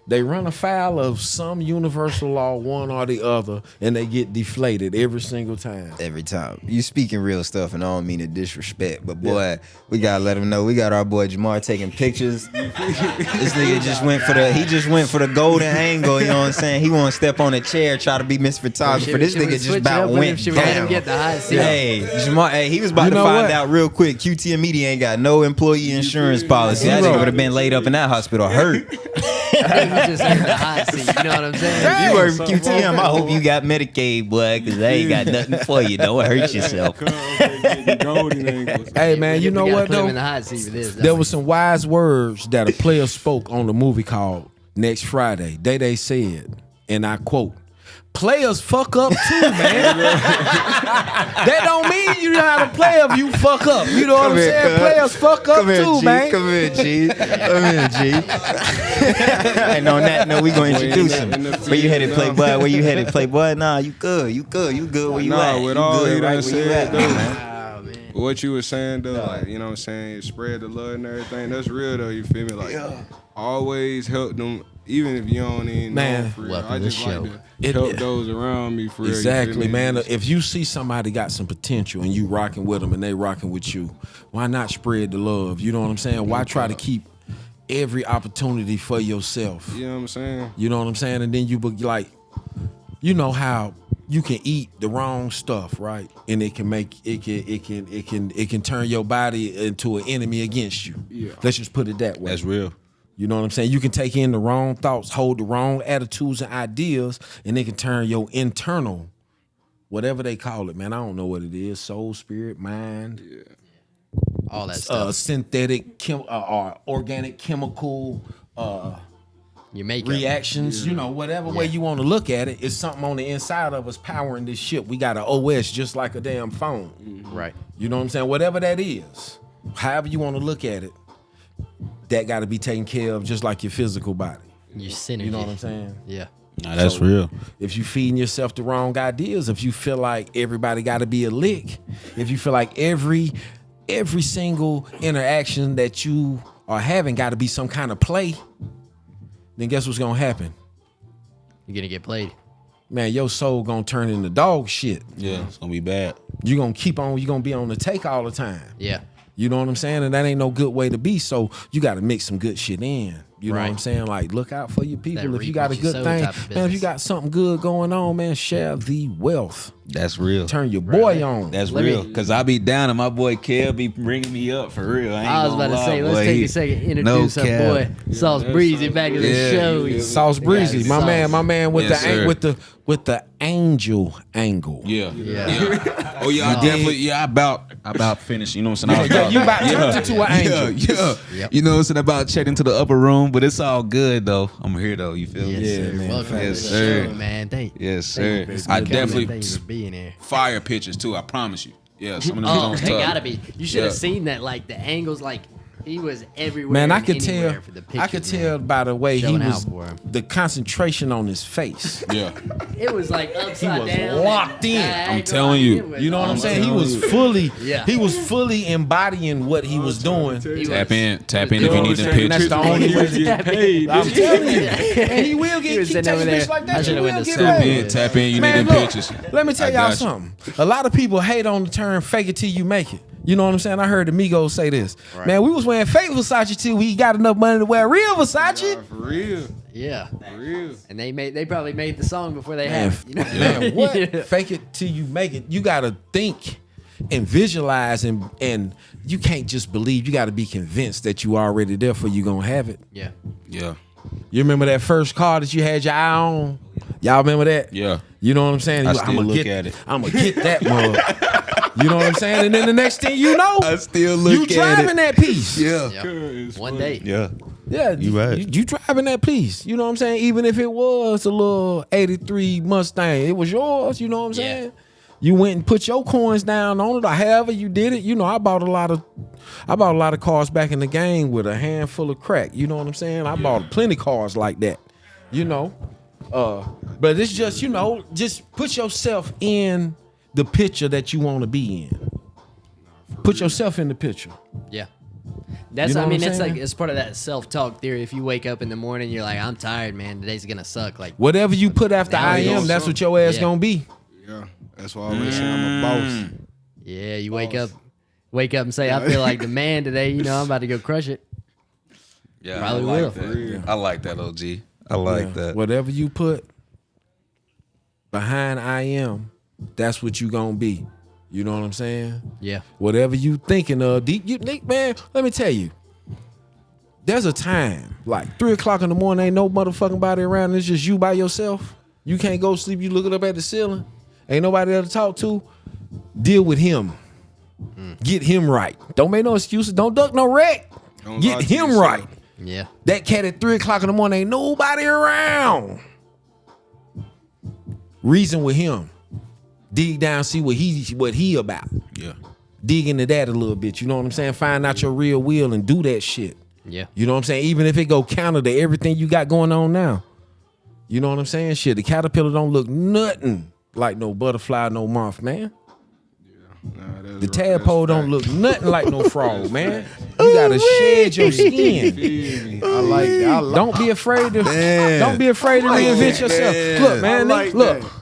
They run afoul of some universal law, one or the other, and they get deflated every single time. Every time. You speaking real stuff, and I don't mean to disrespect, but boy, we gotta let him know. We got our boy Jamar taking pictures. This nigga just went for the golden angle, you know what I'm saying? He wanna step on a chair, try to be Miss Photographer. This nigga just about went down. Get the hot seat. Hey, Jamar, he was about to find out real quick. QTM Media ain't got no employee insurance policy. That nigga would have been laid up in that hospital hurt. You just in the hot seat. You know what I'm saying? If you work for QTM, I hope you got Medicaid, boy, because they ain't got nothing for you. Don't hurt yourself. Hey, man, you know what, though? In the hot seat for this, there was some wise words that a player spoke on the movie called Next Friday. They said, and I quote, "Players fuck up too, man." That don't mean you know how to play if you fuck up. You know what I'm saying? Players fuck up too, man. Come here, G. And on that note, we gonna introduce him. Where you headed, Playboy? Where you headed, Playboy? Nah, you good. You good. Where you at? With you all good, he right? done Where you said, at, though, man? what you were saying though, like, you know what I'm saying, spread the love and everything. That's real though. You feel me? Like, always help them, even if you don't even know for real. I just like to help those around me for real. Exactly, man. If you see somebody got some potential and you rocking with them and they rocking with you, why not spread the love? You know what I'm saying? Why try to keep every opportunity for yourself? You know what I'm saying? You know what I'm saying? And then you be like, you know how you can eat the wrong stuff, right? And it can turn your body into an enemy against you. Yeah. Let's just put it that way. That's real. You know what I'm saying? You can take in the wrong thoughts, hold the wrong attitudes and ideas, and it can turn your internal, whatever they call it, man. I don't know what it is. Soul, spirit, mind. Yeah. All that stuff. Synthetic or organic chemical you make reactions, you know, whatever way you want to look at it, it's something on the inside of us powering this ship. We got an OS just like a damn phone. Right. You know what I'm saying? Whatever that is, however you want to look at it, that got to be taken care of just like your physical body. Your synergy. You know what I'm saying? Yeah. Nah, that's real. If you feeding yourself the wrong ideas, if you feel like everybody got to be a lick, if you feel like every single interaction that you are having got to be some kind of play, then guess what's gonna happen? You're gonna get played. Man, your soul gonna turn into dog shit. Yeah, it's gonna be bad. You're gonna be on the take all the time. Yeah. You know what I'm saying? And that ain't no good way to be. So you gotta mix some good shit in. You know what I'm saying? Like, look out for your people. If you got a good thing, man, if you got something good going on, man, share the wealth. That's real. Turn your boy on. That's real. Because I be down and my boy Kev be bringing me up for real. I was about to say, let's take a second, introduce our boy Sauce Breezy back to the show. Sauce Breezy, my man with the angel angle. Yeah. Oh yeah, I definitely. I about finished. You know what I'm saying? You about turned into an angel. Yeah. You know what I'm saying? About checked into the upper room, but it's all good though. I'm here though. You feel me? Yes, sir. man. Welcome Yes, to the sir. show, man. Yes, sir. I definitely thank you for being here. fire pictures too. I promise you. Yeah, some of them Oh, was they tough. gotta be. You should have seen that. Like the angles, like he was everywhere. Man, I and could tell. anywhere for the pictures, I could man. tell by the way he Showing out was, for him. the concentration on his face. Yeah. It was like upside was down. locked in. diagonal. I'm telling you. It was You know what I'm saying? He was awesome. fully, Yeah. he was fully embodying what he was doing. He Tap was- in if You you know need what the I'm saying? That's pictures. the only way to Tap get in. paid. I'm telling you, and he will He get was keep sitting over taking there. bitch like I that. should've You went will to get school. paid. Tap in. You Man, need the look, pictures. let me tell I y'all got you. something. A lot of people hate on the term "fake it till you make it." You know what I'm saying? I heard the Migos say this. Right. Man, we was wearing fake Versace till we got enough money to wear real Versace. For real. Yeah. For real. And they probably made the song before they Man, had it. You know? man, what? Yeah. Fake it till you make it. You gotta think and visualize, and you can't just believe. You gotta be convinced that you already there for you gonna have it. Yeah. Yeah. You remember that first car that you had your eye on? Y'all remember that? Yeah. You know what I'm saying? I You- still I'ma look get, at it. I'm gonna get that mug. You know what I'm saying? And then the next thing you know, I still look you at driving it. that piece. Yeah. Yep. One day. Yeah. Yeah, You right. You driving that piece. You know what I'm saying? Even if it was a little 83 Mustang, it was yours. You know what I'm Yeah. saying? You went and put your coins down on it, or however you did it. You know, I bought a lot of cars back in the game with a handful of crack. You know what I'm saying? I bought plenty cars like that. You know, but it's just, you know, just put yourself in the picture that you want to be in. Put yourself in the picture. Yeah. That's, You know I what mean, I'm it's saying? like, it's part of that self-talk theory. If you wake up in the morning, you're like, I'm tired, man. Today's going to suck. Like, Whatever you put after Now I it am, goes that's on. what your ass Yeah. gonna be. Yeah, that's why I always say I'm a boss. yeah, you wake up and say, I feel like the man today, you know, I'm about to go crush it. Yeah, Probably I like will. that. I like that, OG. I like that. Whatever you put behind I am, that's what you gonna be. You know what I'm saying? Yeah. Whatever you thinking of, man, let me tell you. There's a time, like 3 o'clock in the morning, ain't no motherfucking body around, it's just you by yourself. You can't go sleep, you looking up at the ceiling. Ain't nobody there to talk to. Deal with him. Get him right. Don't make no excuses. Don't duck no wreck. Don't lie Get to him yourself. right. Yeah. That cat at 3 o'clock in the morning, ain't nobody around. Reason with him. Dig down, see what he about. Yeah. Dig into that a little bit. You know what I'm saying? Find out your real will and do that shit. Yeah. You know what I'm saying? Even if it go counter to everything you got going on now. You know what I'm saying? Shit, the caterpillar don't look nothing like no butterfly, no moth, man. Nah, that's The right. tadpole That's don't look nothing like no frog, man. You gotta shed your skin. I like that. Don't be afraid to Man. don't be afraid to reinvent yourself. Man. Look, man, I like look. that.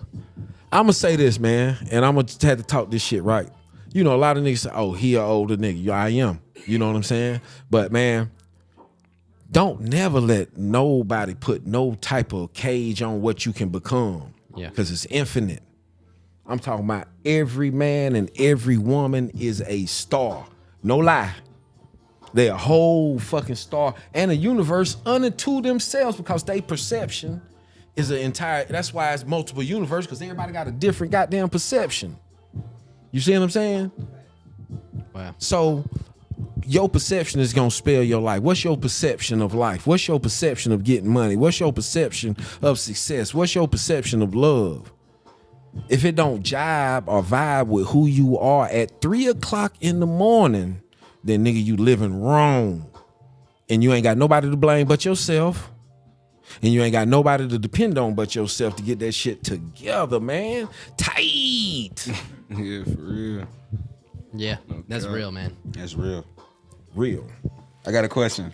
I'ma say this, man, and I'ma have to talk this shit right. You know, a lot of niggas say, oh, he an older nigga. Yeah, I am. You know what I'm saying? But man, don't never let nobody put no type of cage on what you can become. Yeah. Because it's infinite. I'm talking about every man and every woman is a star. No lie. They're a whole fucking star and a universe unto themselves because they perception is an entire, that's why it's multiple universe, because everybody got a different goddamn perception. You see what I'm saying? Wow. So your perception is gonna spell your life. What's your perception of life? What's your perception of getting money? What's your perception of success? What's your perception of love? If it don't jibe or vibe with who you are at 3 o'clock in the morning, then nigga, you living wrong. And you ain't got nobody to blame but yourself. And you ain't got nobody to depend on but yourself to get that shit together, man. Tight. Yeah, for real. Yeah. That's real, man. That's real. Real. I got a question.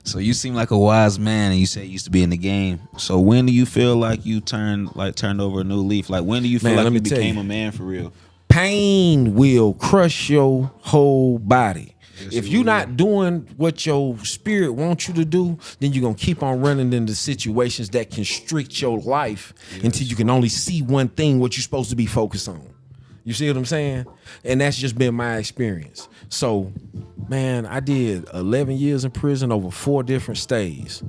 So you seem like a wise man, and you say you used to be in the game. So when do you feel like you turned over a new leaf? Like when do you feel Man, like let you me tell became you. a man for real? Pain will crush your whole body. If you're not doing what your spirit wants you to do, then you're going to keep on running into situations that constrict your life until you can only see one thing, what you're supposed to be focused on. You see what I'm saying? And that's just been my experience. So, man, I did 11 years in prison over 4 different stays.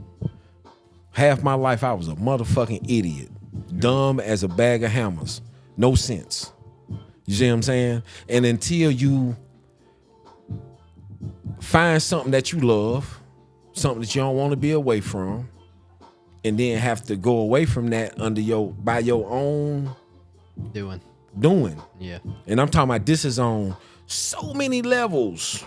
Half my life, I was a motherfucking idiot. Dumb as a bag of hammers. No sense. You see what I'm saying? And until you find something that you love, something that you don't want to be away from, and then have to go away from that by your own doing. Yeah. And I'm talking about this is on so many levels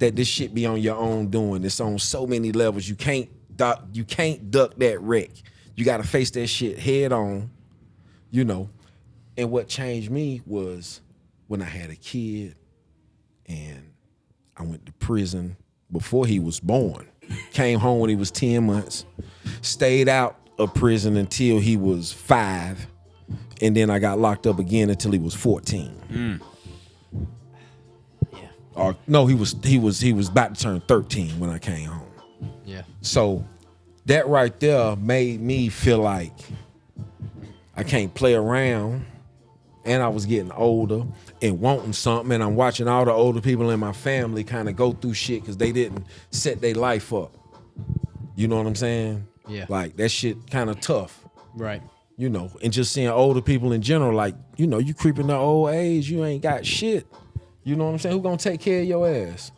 that this shit be on your own doing. It's on so many levels. You can't duck that wreck. You gotta face that shit head on, you know. And what changed me was when I had a kid and I went to prison before he was born. Came home when he was 10 months. Stayed out of prison until he was 5. And then I got locked up again until he was 14. Yeah. Or no, he was about to turn 13 when I came home. Yeah. So that right there made me feel like I can't play around. And I was getting older and wanting something. And I'm watching all the older people in my family kind of go through shit because they didn't set their life up. You know what I'm saying? Yeah. Like that shit kind of tough. Right. You know, and just seeing older people in general, like, you know, you creeping to old age, you ain't got shit. You know what I'm saying? Who gonna take care of your ass?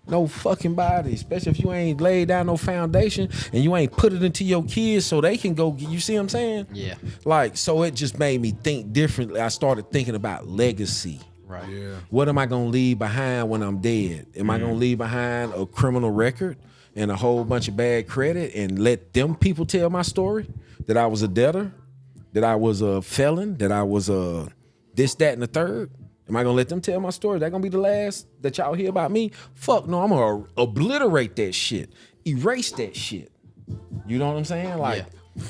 No fucking body, especially if you ain't laid down no foundation and you ain't put it into your kids so they can go. You see what I'm saying? Yeah. Like, so it just made me think differently. I started thinking about legacy. Right. Yeah. What am I gonna leave behind when I'm dead? Am I gonna leave behind a criminal record and a whole bunch of bad credit and let them people tell my story? That I was a debtor, that I was a felon, that I was a this, that, and the third? Am I gonna let them tell my story? That gonna be the last that y'all hear about me? Fuck no, I'm gonna obliterate that shit, erase that shit. You know what I'm saying? Like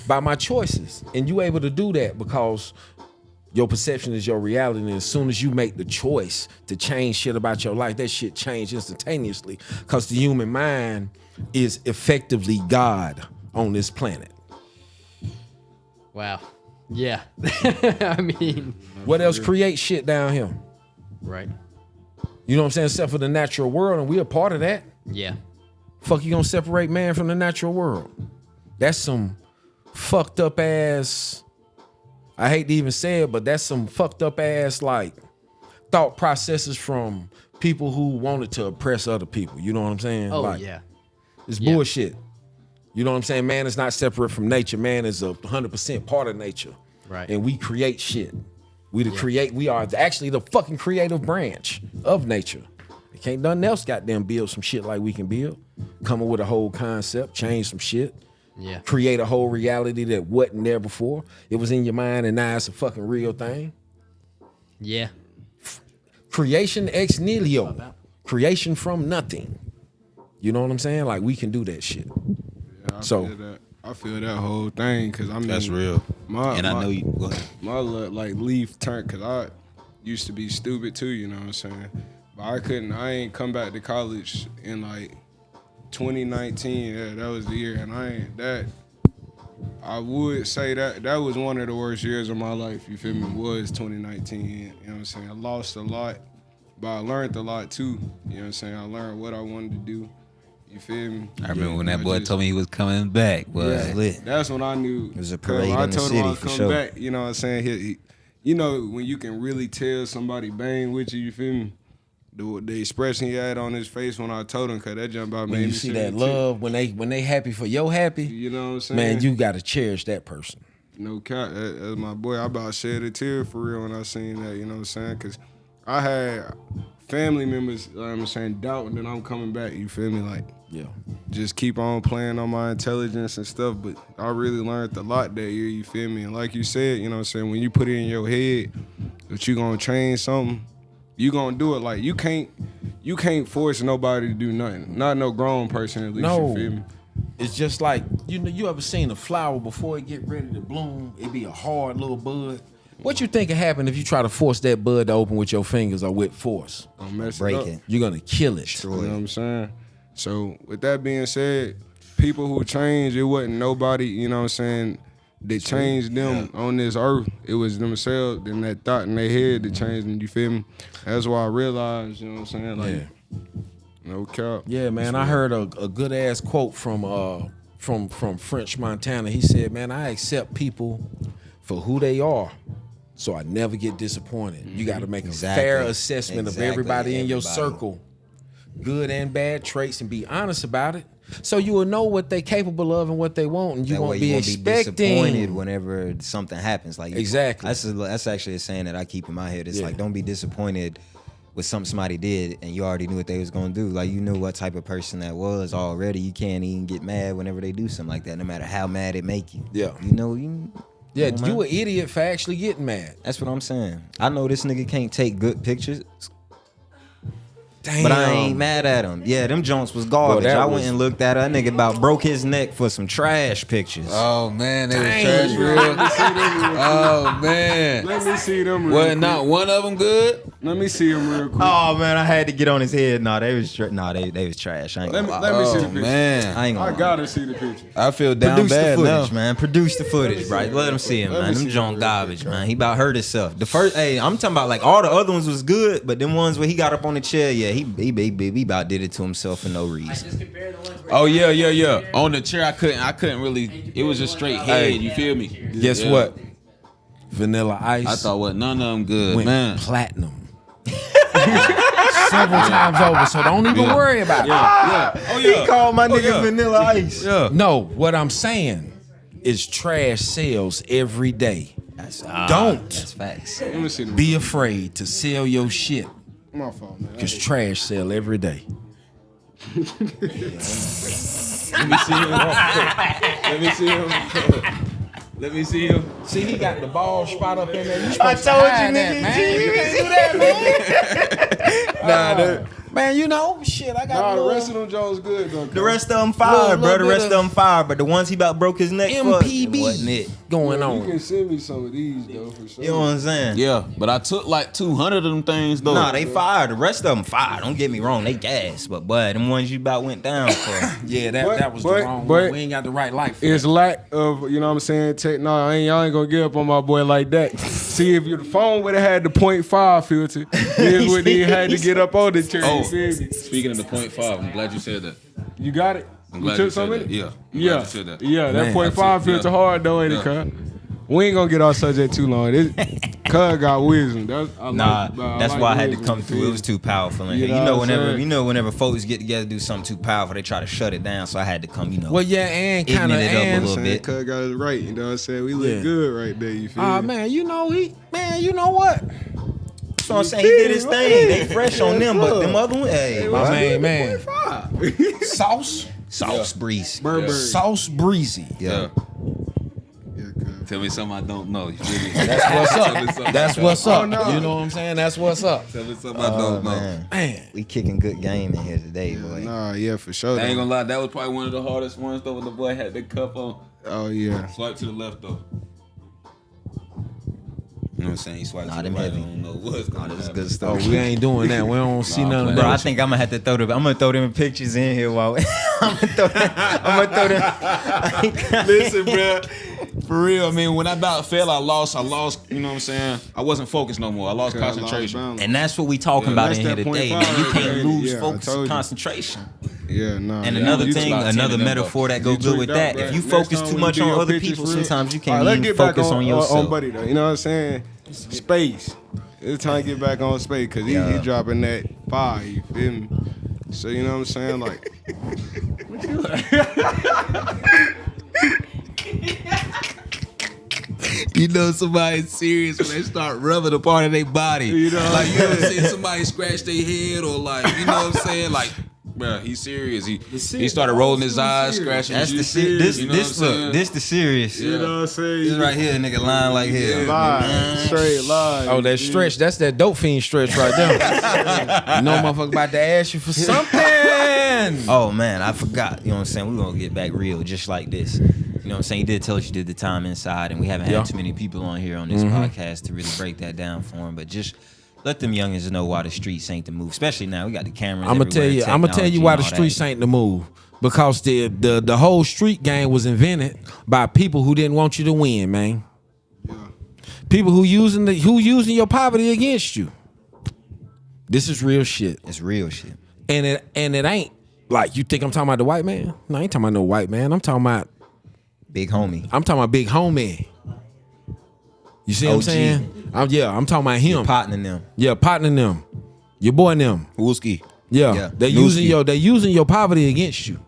by my choices, and you able to do that because your perception is your reality. And as soon as you make the choice to change shit about your life, that shit change instantaneously. Because the human mind is effectively God on this planet. Wow. Yeah. I mean, what else creates shit down here? Right. You know what I'm saying? Except for the natural world, and we a part of that. Yeah. Fuck, you gonna separate man from the natural world? That's some fucked up ass. I hate to even say it, but that's some fucked up ass like thought processes from people who wanted to oppress other people. You know what I'm saying? Oh like, yeah. It's bullshit. You know what I'm saying? Man is not separate from nature. Man is 100% part of nature. Right. And we create shit. We are actually the fucking creative branch of nature. It can't nothing else goddamn build some shit like we can build. Come up with a whole concept, change some shit. Yeah. Create a whole reality that wasn't there before. It was in your mind and now it's a fucking real thing. Yeah. Creation ex nihilo. Creation from nothing. You know what I'm saying? Like we can do that shit. Yeah, I feel that whole thing because I mean That's real. I know you. Go ahead. My like leaf turned because I used to be stupid too. You know what I'm saying? But I ain't come back to college in like 2019. Yeah, that was the year, and I would say that was one of the worst years of my life. You feel me? Was 2019. You know what I'm saying? I lost a lot, but I learned a lot too. You know what I'm saying? I learned what I wanted to do. You feel me? I remember when that boy told me he was coming back. Was lit. That's when I knew. It was a parade in the I told him city I was for coming sure. back. You know what I'm saying? He, you know when you can really tell somebody bang with you. You feel me? The expression he had on his face when I told him, cause that jump out When made you me see shed that a tear. love, when they happy for your happy, You know what I'm saying? man, you gotta cherish that person. No cap. That's my boy. I about shed a tear for real when I seen that. You know what I'm saying? Cause I had family members. I'm saying doubting that I'm coming back. You feel me? Like. Yeah. Just keep on playing on my intelligence and stuff, but I really learned a lot that year, you feel me? And like you said, you know what I'm saying, when you put it in your head that you gonna change something, you gonna do it. Like you can't force nobody to do nothing. Not no grown person at least, you feel me? It's just like, you ever seen a flower before it get ready to bloom, it be a hard little bud. What you think would happen if you try to force that bud to open with your fingers or with force? Gonna mess Break it up. it. You're gonna kill it. You know what I'm saying? So with that being said, people who changed, it wasn't nobody, you know what I'm saying, that changed them on this earth. It was themselves and that thought in their head that changed them, you feel me? That's why I realized, you know what I'm saying? Like, no cap. Yeah, man. I heard a good ass quote from French Montana. He said, "Man, I accept people for who they are, so I never get disappointed. You got to make a fair assessment of everybody in your circle, good and bad traits, and be honest about it. So you will know what they capable of and what they want, and you won't be expecting disappointed whenever something happens. Like exactly. That's actually a saying that I keep in my head. It's like, don't be disappointed with something somebody did and you already knew what they was gonna do. Like you knew what type of person that was already. You can't even get mad whenever they do something like that, no matter how mad it make you. Yeah. You know you. Yeah, you an idiot for actually getting mad. That's what I'm saying. I know this nigga can't take good pictures. Damn. But I ain't mad at him. Yeah, them Jones was garbage. I went and looked at her. That nigga about broke his neck for some trash pictures. Oh man, they was trash real. Oh man. Let me see them real Well, quick. not one of them good. Let me see them real quick. Oh man, I had to get on his head. No, they was they was trash. I ain't gonna lie. Let me see the Oh picture. man, I ain't gonna I lie. gotta see the picture. I feel down Produce the bad footage, now. man. Produce the footage, right? Let him see him, Let me man. see Them it John real garbage, man. He about hurt himself. The first, I'm talking about like all the other ones was good, but them ones where he got up on the chair, yeah, he about did it to himself for no reason. Oh yeah. On the chair, I couldn't really. It was a straight head. You feel me? Guess what? Vanilla Ice. I thought what none of them good, went man. platinum. Several times over, so don't even worry about it. Oh yeah. He called my nigga Vanilla Ice. Yeah. No, what I'm saying is trash sells every day. Don't That's facts. Let me see them. be afraid to sell your shit, My fault, man. because trash sell every day. Let me see him. Let me see him. Let me see him. See, he got the ball spot up in there. You I supposed told to you, hide nigga. that, man. You can't do that, man. Man, you know, shit, I got Nah, a the little rest of them Jones good though. The rest of them fire, bro. The rest of them fire, but the ones he about broke his neck for, MPB it wasn't it. going You on. can send me some of these though for sure. You know what I'm saying? Yeah, but I took like 200 of them things though. Nah, they fired. The rest of them fired. Don't get me wrong, they gas. But boy, them ones you about went down for. Yeah, But- that was the but- wrong but one. We ain't got the right life. It's lack of, you know what I'm saying? Technology. Y'all ain't gonna give up on my boy like that. See, if your phone would have had the 0.5 filter, then would he had to get up on the chair. Oh. You feel me? Speaking of the 0.5, I'm glad you said that. You got it? I'm You glad took you some said of that. it? Yeah. I'm glad Yeah. you said that. Yeah, that Man, 0.5 filter hard though, ain't it, cuz? We ain't gonna get our subject too long. Cuz got wisdom. That's why I had to come through. It was too powerful in here. You know what I'm saying? Whenever folks get together to do something too powerful, they try to shut it down. So I had to come, Well, yeah, and kind of, Ignorant it up a and little bit. Cuz got it right. You know what I'm saying? We look Yeah. good right there. You feel me? man, you know you know what? That's what I'm saying. He did his thing. They fresh on them, but them other ones, hey, My man. sauce breeze. Burberry. Sauce breezy. Yeah. Yeah, cuz. Tell me something I don't know. You feel me? That's what's Tell me up. something. That's what's up. no. You know what I'm saying? That's what's up. Tell me something I don't know. Man. Man. We kicking good game in here today, boy. Nah, yeah, for sure. I ain't though. gonna lie, that was probably one of the hardest ones though when the boy had the cup on. Oh yeah. Swipe to the left though. You know what I'm saying? He swiped Nah, to the them right. heavy. I don't know what's going Nah, this is on. good Oh, stuff. we ain't doing that. We don't see nothing Bro, I about think I'm gonna have to throw them pictures in here while I'm gonna throw them. Listen, bro. For real, I mean, when I about fell, I lost, you know what I'm saying? I wasn't focused no more. I lost Cuz I lost concentration. balance. And that's what we talking about that's in here that today. 0.5 Man. You right can't there. lose Yeah, I focus told and you. concentration. Yeah, nah. And yeah. another you thing, just lost 10 another of them, metaphor that go You good tweaked with out, that. bro. If you Next focus time too when much you do on your other pictures people, for real. sometimes you All right, can't let's even get back focus on yourself. on Buddy though. You know what I'm saying? Space. It's time to get back on Space because he dropping that 5. You feel me? So you know what I'm saying? Like, You know somebody's serious when they start rubbing a part of their body. You know what like, I'm you ever saying? seen somebody scratch their head or like, you know what I'm saying? Like, bro, he's serious. He started rolling his eyes, scratching That's his the this you know what I'm saying? look. This the serious. you know what I'm saying? This right here, nigga, lying like hell. Line, straight line. Oh, that stretch. That's that dope fiend stretch right there. You know, motherfucker about to ask you for something. Oh man, I forgot. You know what I'm saying? We're gonna get back real just like this. You know what I'm saying? He did tell us you did the time inside, and we haven't had too many people on here on this podcast to really break that down for him. But just let them youngins know why the streets ain't the move. Especially now, we got the cameras. I'm gonna tell you. I'm gonna tell you why the streets ain't the move. Because the whole street game was invented by people who didn't want you to win, man. People who using your poverty against you. This is real shit. It's real shit. And it ain't like you think I'm talking about the white man. No, I ain't talking about no white man. I'm talking about Big homie. big homie. You see what I'm OG. saying? I'm talking about him. Partner them. Yeah, partner them. Your boy and them. Wooski. Yeah. They using your poverty against you.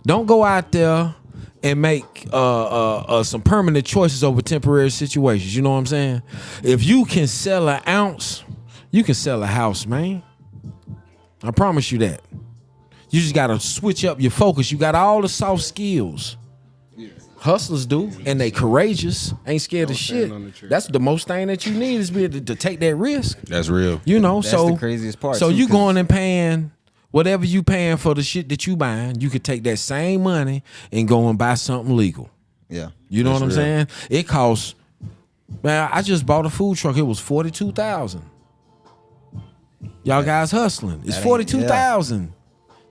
Don't go out there and make some permanent choices over temporary situations. You know what I'm saying? If you can sell an ounce, you can sell a house, man. I promise you that. You just gotta switch up your focus. You got all the soft skills. Hustlers do, and they courageous, ain't scared of shit. stand on the tree. That's the most thing that you need is be able to take that risk. That's real. You know, That's so the craziest part, So too, you 'cause- going and paying whatever you paying for the shit that you buying, you could take that same money and go and buy something legal. Yeah. You know what I'm real. saying? It costs. Man, I just bought a food truck. It was $42,000. Y'all guys hustling. It's That ain't- $42,000.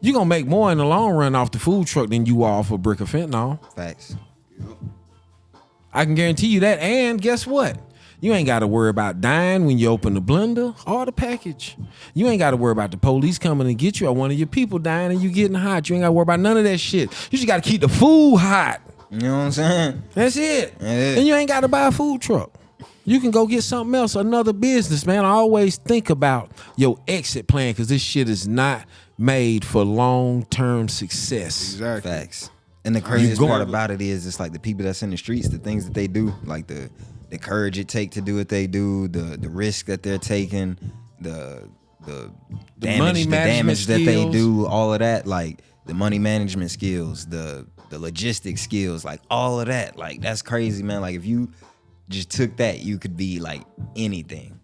You gonna make more in the long run off the food truck than you are off a brick of fentanyl. Facts. I can guarantee you that. And guess what? You ain't got to worry about dying when you open the blender or the package. You ain't got to worry about the police coming to get you or one of your people dying and you getting hot. You ain't got to worry about none of that shit. You just got to keep the food hot. You know what I'm saying? That's it. Yeah. And you ain't got to buy a food truck. You can go get something else, another business, man. I always think about your exit plan because this shit is not made for long-term success. Exactly. Facts. And the craziest part about it is it's like the people that's in the streets, the things that they do, like the courage it take to do what they do, the risk that they're taking, the money management damage that they skills. do, all of that, like the money management skills, the logistics skills, like all of that. Like that's crazy, man. Like if you just took that, you could be like anything.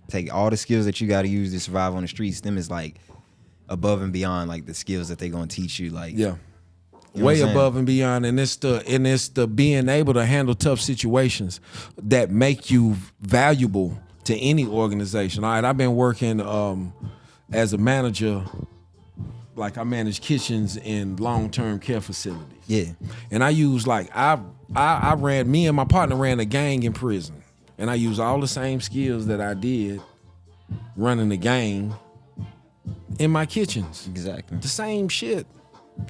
Take all the skills that you got to use to survive on the streets. Them is like above and beyond like the skills that they gonna teach you. Like Yeah. you know Way what I'm above and beyond, and it's the being able to handle tough situations that make you valuable to any organization. All right, I've been working as a manager, like I manage kitchens in long-term care facilities. Yeah. And I use like I ran, me and my partner ran a gang in prison, and I use all the same skills that I did running the gang in my kitchens. Exactly. The same shit.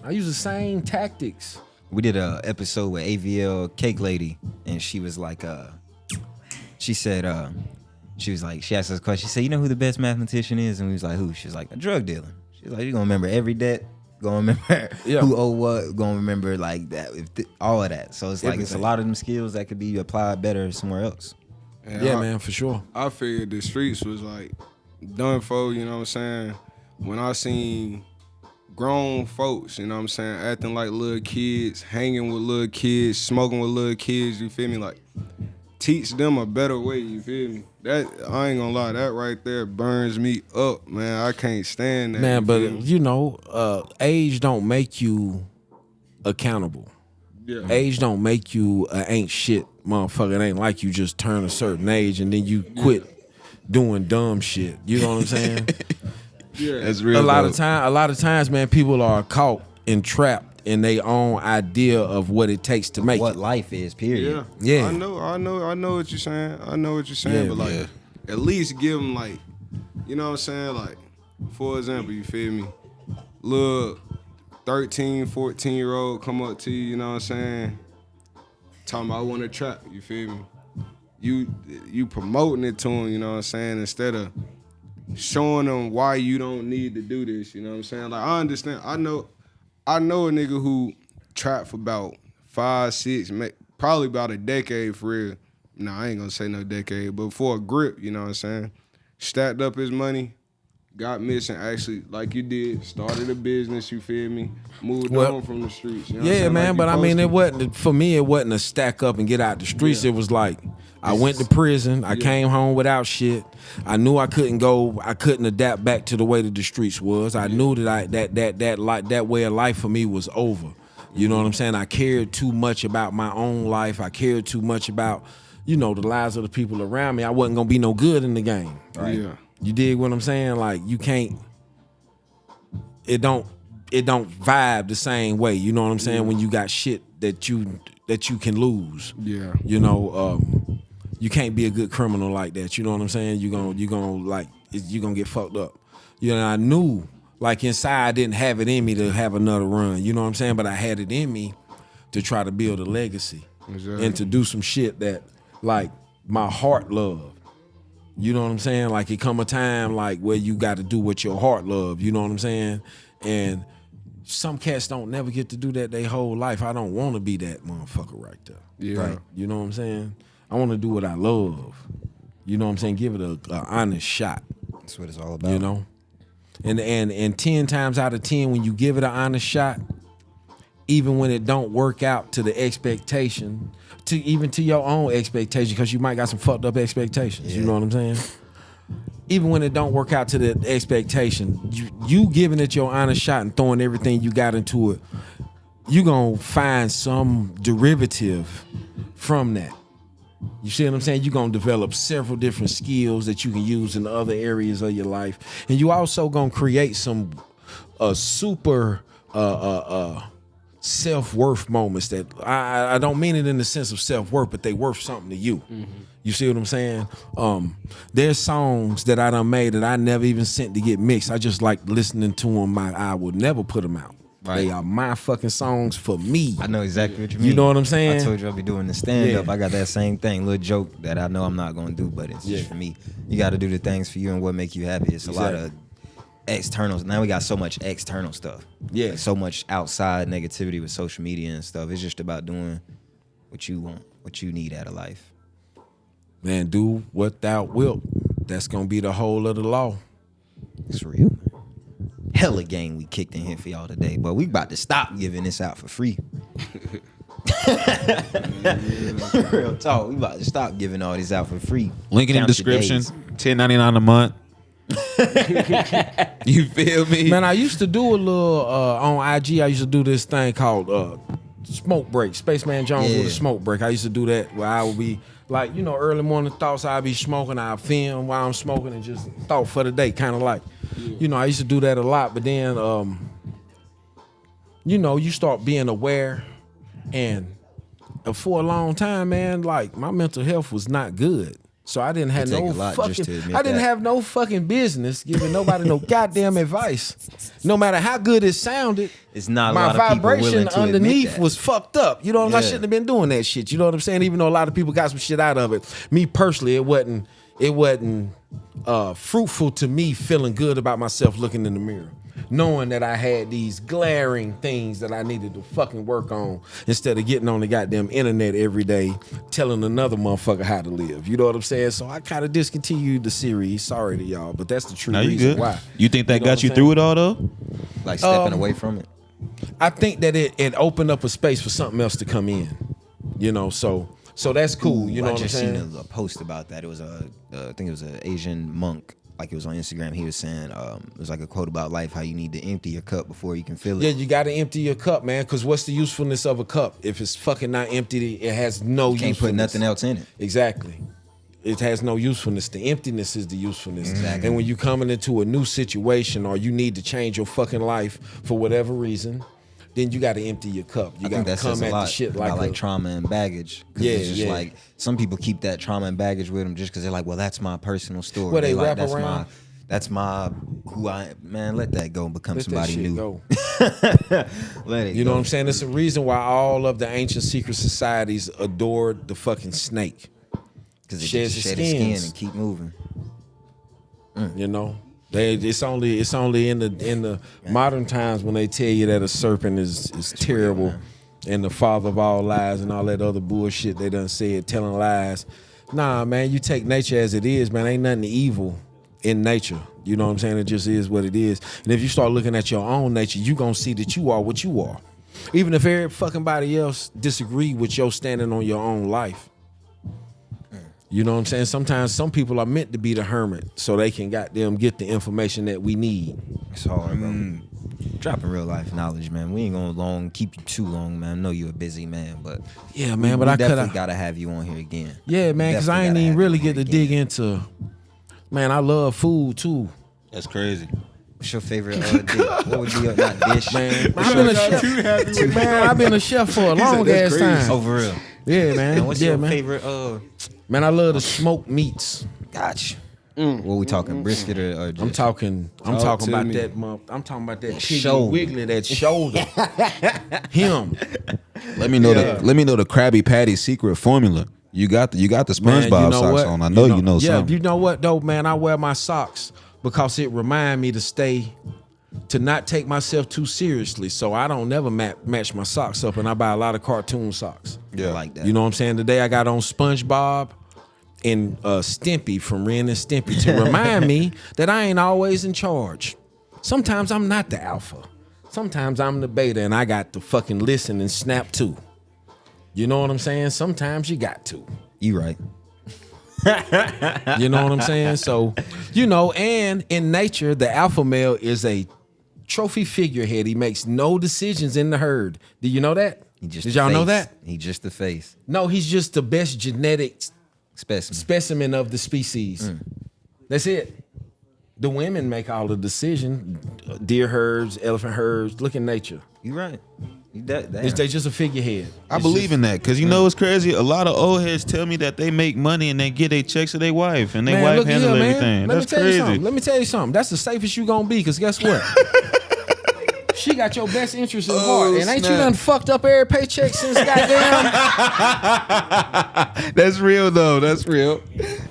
I use the same tactics. We did a episode with AVL Cake Lady, and she was like, she said, she asked us a question. She said, you know who the best mathematician is? And we was like, who? She was like, a drug dealer. She was like, you gonna remember every debt, gonna remember who owed what, gonna remember like that, all of that. So it's like, it's a lot of them skills that could be applied better somewhere else. And Yeah, man, for sure. I figured the streets was like done for, you know what I'm saying? When I seen grown folks, you know what I'm saying, acting like little kids, hanging with little kids, smoking with little kids, you feel me? Like, teach them a better way, you feel me? That, I ain't gonna lie, that right there burns me up, man. I can't stand that. Man, but feel me? you know, age don't make you accountable. Yeah. Age don't make you ain't shit motherfucker. It ain't like you just turn a certain age and then you quit doing dumb shit. You know what I'm saying? Yeah. That's real. A lot of times, man, people are caught and trapped in their own idea of what it takes to make What it. life is, period. Yeah. I know what you're saying. I know what you're saying, Yeah, but like, at least give them like, you know what I'm saying? Like, for example, you feel me? Little 13, 14-year-old come up to you know what I'm saying? Talking about I want to trap, you feel me? You promoting it to them, you know what I'm saying? Instead of showing them why you don't need to do this, you know what I'm saying? Like, I understand. I know a nigga who trapped for about 5, 6, probably about a decade for real. No, I ain't gonna say no decade, but for a grip, you know what I'm saying? Stacked up his money, got missing, actually, like you did, started a business, you feel me? Moved on from the streets. You know what I'm Yeah, saying? man, Like but I mean, to. it wasn't, for me, it wasn't a stack up and get out the streets. It was like, I went to prison. I came home without shit. I knew I couldn't adapt back to the way that the streets was. I knew that that way of life for me was over. You know what I'm saying? I cared too much about my own life. I cared too much about, you know, the lives of the people around me. I wasn't gonna be no good in the game. Right? Yeah. You dig what I'm saying? Like, you can't, it don't vibe the same way. You know what I'm saying? When you got shit that you can lose. Yeah. You know, you can't be a good criminal like that. You know what I'm saying? You gonna get fucked up. You know, I knew, like, inside I didn't have it in me to have another run. You know what I'm saying? But I had it in me to try to build a legacy. Exactly. And to do some shit that, like, my heart loved. You know what I'm saying? Like, it come a time like where you got to do what your heart love. You know what I'm saying? And some cats don't never get to do that their whole life. I don't want to be that motherfucker right there. Yeah. Right? You know what I'm saying? I want to do what I love. You know what I'm saying? Give it a honest shot. That's what it's all about. You know? And 10 times out of 10, when you give it an honest shot, even when it don't work out to the expectation, even to your own expectation, because you might got some fucked up expectations. Yeah. You know what I'm saying? Even when it don't work out to the expectation, you giving it your honest shot and throwing everything you got into it, you gonna find some derivative from that. You see what I'm saying? You're going to develop several different skills that you can use in other areas of your life. And you also going to create some super self-worth moments that I don't mean it in the sense of self-worth, but they worth something to you. Mm-hmm. You see what I'm saying? There's songs that I done made that I never even sent to get mixed. I just like listening to them. I would never put them out. Right. They are my fucking songs for me. I know exactly what you mean. You know what I'm saying? I told you I'll be doing the stand-up. Yeah. I got that same thing, little joke that I know I'm not going to do, but it's just for me. You got to do the things for you and what make you happy. It's a lot of externals. Now we got so much external stuff. Yeah. Like so much outside negativity with social media and stuff. It's just about doing what you want, what you need out of life. Man, do what thou wilt. That's going to be the whole of the law. It's real, man. Hella game we kicked in here for y'all today, but we about to stop giving this out for free. Real talk. We about to stop giving all these out for free. Link in the Count your description. days. $10.99 a month. You feel me? Man, I used to do a little on IG. I used to do this thing called smoke break. Spaceman Jones with a smoke break. I used to do that where I would be like, early morning thoughts. I'd be smoking. I'd film while I'm smoking and just thought for the day, kind of like, I used to do that a lot. But then, you start being aware, and for a long time, man, like my mental health was not good. So I didn't have no fucking business giving nobody no goddamn advice. No matter how good it sounded, It's not a my lot of people vibration willing to admit underneath that. was fucked up. You know what I'm saying? I Yeah. shouldn't have been doing that shit. You know what I'm saying? Even though a lot of people got some shit out of it. Me personally, it wasn't fruitful to me feeling good about myself looking in the mirror. Knowing that I had these glaring things that I needed to fucking work on instead of getting on the goddamn internet every day telling another motherfucker how to live. You know what I'm saying? So I kind of discontinued the series. Sorry to y'all, but that's the true Now you reason good? why. You think that know got what you I'm through saying? it all though? Like stepping away from it. I think that it opened up a space for something else to come in. So that's cool. You know I what I'm just saying? seen a post about that. It was I think it was an Asian monk. Like it was on Instagram. He was saying it was like a quote about life, how you need to empty your cup before you can fill it. Yeah, you got to empty your cup, man. Because what's the usefulness of a cup if it's fucking not empty? It has no You can't usefulness. put nothing else in it. Exactly. It has no usefulness. The emptiness is the usefulness. Exactly. And when you coming into a new situation or you need to change your fucking life for whatever reason, then you got to empty your cup. You I got think to that says come a at the lot shit about like trauma and baggage. 'Cause Yeah, it's just yeah. like some people keep that trauma and baggage with them just because they're like, well, that's my personal story. Well, they like, wrap around. That's my who I am. Man, let that go and become Let that somebody shit new. go. Let it You know go. what I'm saying? It's a reason why all of the ancient secret societies adored the fucking snake. Because it sheds just its shed its skin skins. and keep moving. You know, it's only in the modern times when they tell you that a serpent is terrible man. and the father of all lies and all that other bullshit they done said, telling lies. Nah, man, you take nature as it is, man. Ain't nothing evil in nature. You know what I'm saying? It just is what it is. And if you start looking at your own nature, you gonna see that you are what you are. Even if every fucking body else disagree with your standing on your own life. You know what I'm saying? Sometimes some people are meant to be the hermit so they can goddamn get the information that we need. It's hard, bro. Dropping real life knowledge, man. We ain't gonna keep you too long, man. I know you're a busy man, but Yeah, man, but we I definitely coulda- gotta have you on here again. Yeah, man, because I ain't Definitely even gotta really have you get to on dig again. into. Man, I love food too. That's crazy. What's your favorite dish? What would be your not dish? Man, I've been a chef. Man, I've been a chef for a long ass time. Oh, for real. Yeah, man. And what's yeah, your man. favorite? Man, I love the smoked meats. Gotcha. What we talking, brisket or just? I'm talking to about me. that month. I'm talking about that piggy shoulder. wiggly, that shoulder. Him. Let me know the Krabby Patty secret formula. You got the Man, SpongeBob socks what? on. I know you know Yeah, something. you know what though, man? I wear my socks because it remind me to not take myself too seriously. So I don't never match my socks up, and I buy a lot of cartoon socks. Yeah, like that. You know what I'm saying? Today I got on SpongeBob and Stimpy from Ren and Stimpy to remind me that I ain't always in charge. Sometimes I'm not the alpha. Sometimes I'm the beta, and I got to fucking listen and snap too. You know what I'm saying? Sometimes you got to. You right. You know what I'm saying? So, and in nature, the alpha male is a trophy figurehead. He makes no decisions in the herd. Do you know that? Did y'all know that? He just the face. No, he's just the best genetic Specimen. specimen of the species. That's it. The women make all the decision. Deer herds, elephant herds. Look in nature. You right. They They just a figurehead. I believe in that because you know what's crazy. A lot of old heads tell me that they make money and they get their checks to their wife and their wife look handle here, man. everything. Let That's me tell you crazy. something. Let me tell you something. That's the safest you gonna be. Cause guess what? She got your best interest in heart, and ain't you done fucked up every paycheck since goddamn? That's real though. That's real.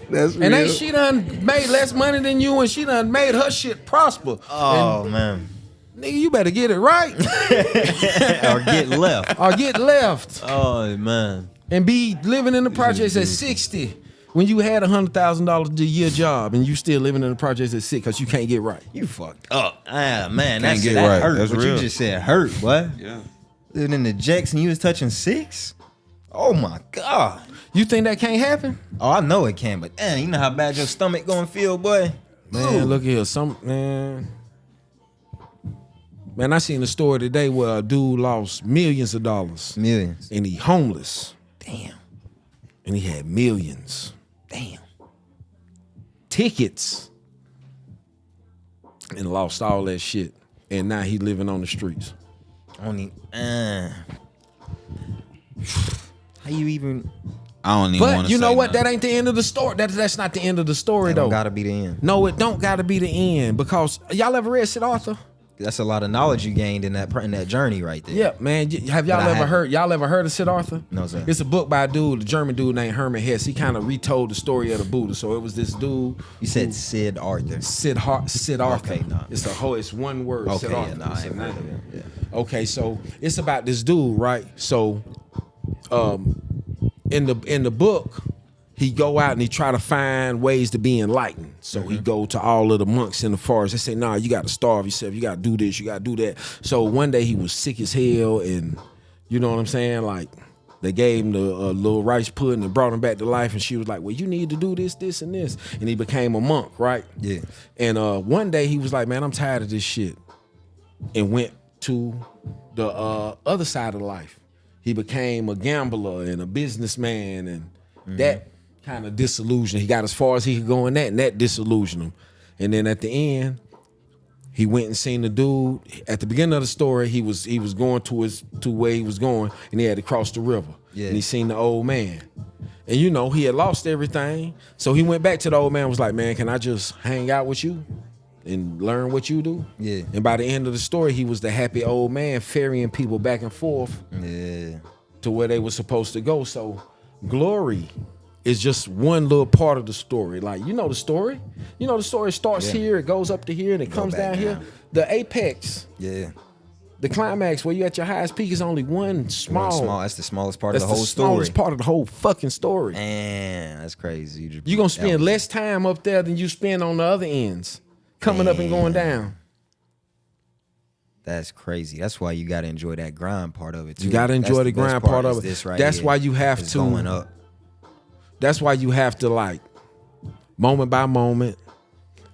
That's real. And ain't she done made less money than you, and she done made her shit prosper? Oh man. Nigga, you better get it right Or get left. or get left Oh man. and be living in the projects at 60 when you had $100,000 a year job and you still living in the projects at 6 because you can't get right. You fucked up. Ah man, Can't that get that right. hurt. That's what real. you just said hurt, what? Yeah. Living in the Jacks and you was touching 6? Oh my God. You think that can't happen? Oh, I know it can, but damn, you know how bad your stomach gonna feel, boy. Man, Ooh. look here. Man, I seen a story today where a dude lost millions of dollars. Millions. And he homeless. Damn. And he had millions. Damn. Tickets. And lost all that shit. And now he living on the streets. Only how you even I don't even want But to you know say what? nothing. That ain't the end of the story. That's not the end of the story, it though. don't gotta be the end. No, it don't gotta be the end. Because y'all ever read Sid Arthur? That's a lot of knowledge you gained in that journey right there. Yeah, man. Have y'all But I ever haven't. heard of Sid Arthur? No, sir. It's a book by a dude, a German dude named Herman Hesse. He kind of retold the story of the Buddha. So it was this dude. You said Sid Arthur. Sid Arthur. Okay, nah. It's one word. Okay, Sid yeah, Arthur. nah, I It's a ain't heard name. of it. Yeah. Okay, so it's about this dude, right? So, in the book, he go out and he try to find ways to be enlightened. So he go to all of the monks in the forest. They say, nah, you got to starve yourself. You got to do this. You got to do that. So one day he was sick as hell, and you know what I'm saying? Like, they gave him the little rice pudding and brought him back to life. And she was like, well, you need to do this, this, and this. And he became a monk, right? Yeah. And one day he was like, man, I'm tired of this shit. And went to the other side of life. He became a gambler and a businessman, and that kind of disillusioned. He got as far as he could go in that, and that disillusioned him. And then at the end, he went and seen the dude. At the beginning of the story, he was going to where he was going, and he had to cross the river. Yeah. And he seen the old man. And you know, he had lost everything. So he went back to the old man and was like, man, can I just hang out with you and learn what you do? Yeah. And by the end of the story, he was the happy old man ferrying people back and forth Yeah. to where they were supposed to go. So glory is just one little part of the story. Like, you know the story. You know the story starts here, it goes up to here, and it comes back down here. down. The apex, Yeah. the climax, where you at your highest peak is only one small. That's the smallest part That's of the whole smallest story. part of the whole fucking story. Man, that's crazy. You're gonna spend less time up there than you spend on the other ends, coming up and going down. That's crazy. That's why you gotta enjoy that grind part of it too. You gotta enjoy That's the best grind part is of it. this right That's here. why you have It's to going up. That's why you have to, like, moment by moment.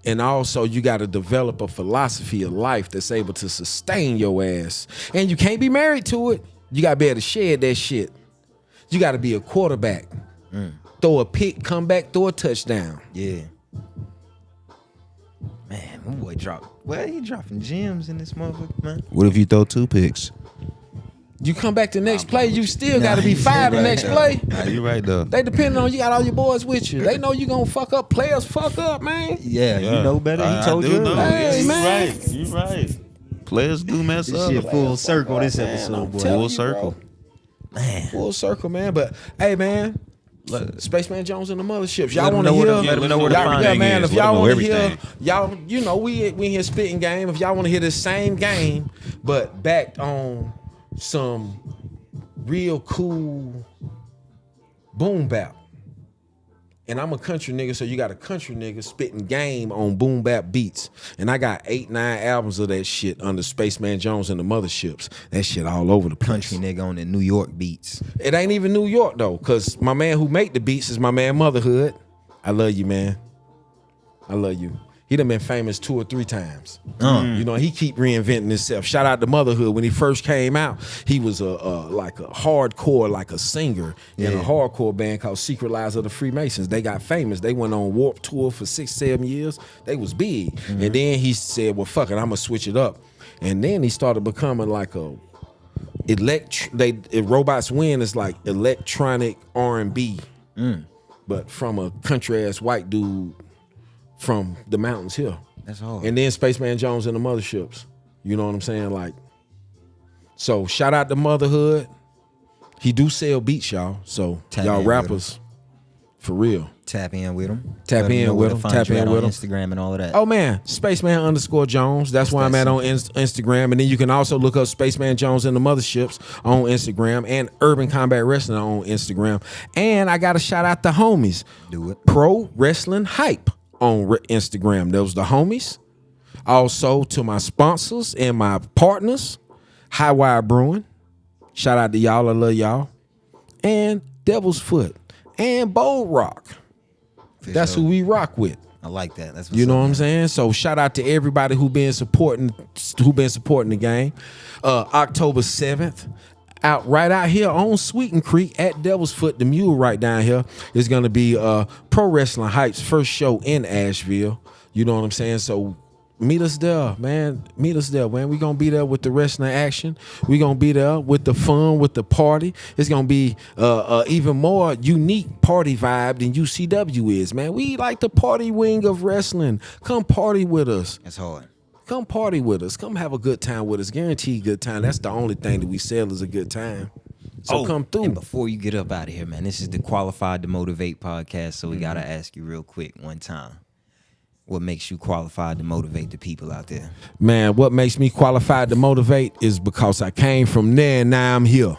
And also you got to develop a philosophy of life that's able to sustain your ass. And you can't be married to it. You got to be able to shed that shit. You got to be a quarterback. Throw a pick, come back, throw a touchdown. Yeah. Man, my boy dropped. Well, he dropping gems in this motherfucker, man. What if you throw 2 picks? You come back to the next play, you still got to be fired the next play. Nah, you right though. They depend on you got all your boys with you. They know you gonna fuck up. Players fuck up, man. Yeah, you know better. He told I you. do know. Hey, you man. right. You right. Players do mess This up. shit full circle. This I'm episode, boy. telling Full you, circle. bro. Full circle, man. But hey, man, Spaceman Jones and the motherships. Y'all Let 'em want to know where hear? to- let 'em know where to y'all- find yeah, it. man. If Let 'em y'all know want to hear, everything. y'all, you know, we here spitting game. If y'all want to hear the same game, but backed on some real cool boom bap. And I'm a country nigga, so you got a country nigga spitting game on boom bap beats. And I got 8, 9 albums of that shit under Spaceman Jones and the motherships. That shit all over the place. Country nigga on the New York beats. It ain't even New York though, cause my man who make the beats is my man Motherhood. I love you, man. I love you. He done been famous 2 or 3 times. You know, he keep reinventing himself. Shout out to Motherhood. When he first came out, he was like a hardcore, like a singer in a hardcore band called Secret Lives of the Freemasons. They got famous. They went on Warped Tour for 6, 7 years. They was big. And then he said, well, fuck it, I'm gonna switch it up. And then he started becoming like a Robots Win is like electronic R&B, but from a country ass white dude from the mountains here. That's hard. And then Spaceman Jones and the motherships. You know what I'm saying? Like, so shout out to Motherhood. He do sell beats, y'all. So Tap y'all in with rappers, for real. Tap in with him. Tap Let 'em in know with where to him. find Tap you in at with on 'em. Instagram and all of that. Oh man, Spaceman_Jones. That's why I'm at on Instagram. And then you can also look up Spaceman Jones and the Motherships on Instagram and Urban Combat Wrestling on Instagram. And I got to shout out the homies. Do it. Pro Wrestling Hype on Instagram. Those the homies. Also to my sponsors and my partners, High Wire Brewing, Shout out to y'all. I love y'all. And Devil's Foot and Bold Rock. That's who we rock with. I like that. That's you know what I'm saying. So shout out to everybody who been supporting the game. October 7th, right out here on Sweeten Creek at Devil's Foot, the mule right down here is gonna be Pro Wrestling Hype's first show in Asheville. You know what I'm saying. So meet us there, man. Meet us there, man. We're going to be there with the wrestling action. We're going to be there with the fun, with the party. It's going to be even more unique party vibe than UCW is, man. We like the party wing of wrestling. Come party with us. That's hard. Come party with us. Come have a good time with us. Guaranteed good time. That's the only thing that we sell is a good time. So come through. And before you get up out of here, man, this is the Qualified to Motivate podcast, so we got to ask you real quick one time. What makes you qualified to motivate the people out there? Man, what makes me qualified to motivate is because I came from there and now I'm here.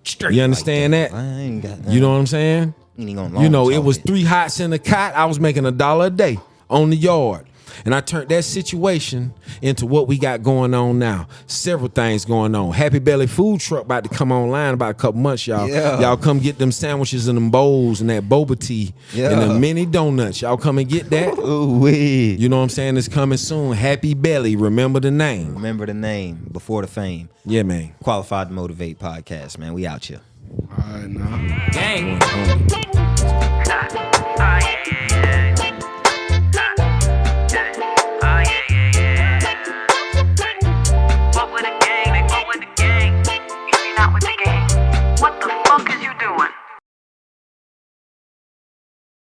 Straight you understand like that? I ain't got you know what I'm saying? You know, it was 3 hots in the cot. I was making $1 a day on the yard. And I turned that situation into what we got going on now. Several things going on. Happy Belly Food Truck about to come online about a couple months, y'all. Yeah. Y'all come get them sandwiches and them bowls and that boba tea and the mini donuts. Y'all come and get that. Ooh-wee. You know what I'm saying? It's coming soon. Happy Belly. Remember the name. Remember the name before the fame. Yeah, man. Qualified to Motivate podcast, man. We out here. All right, now. Gang.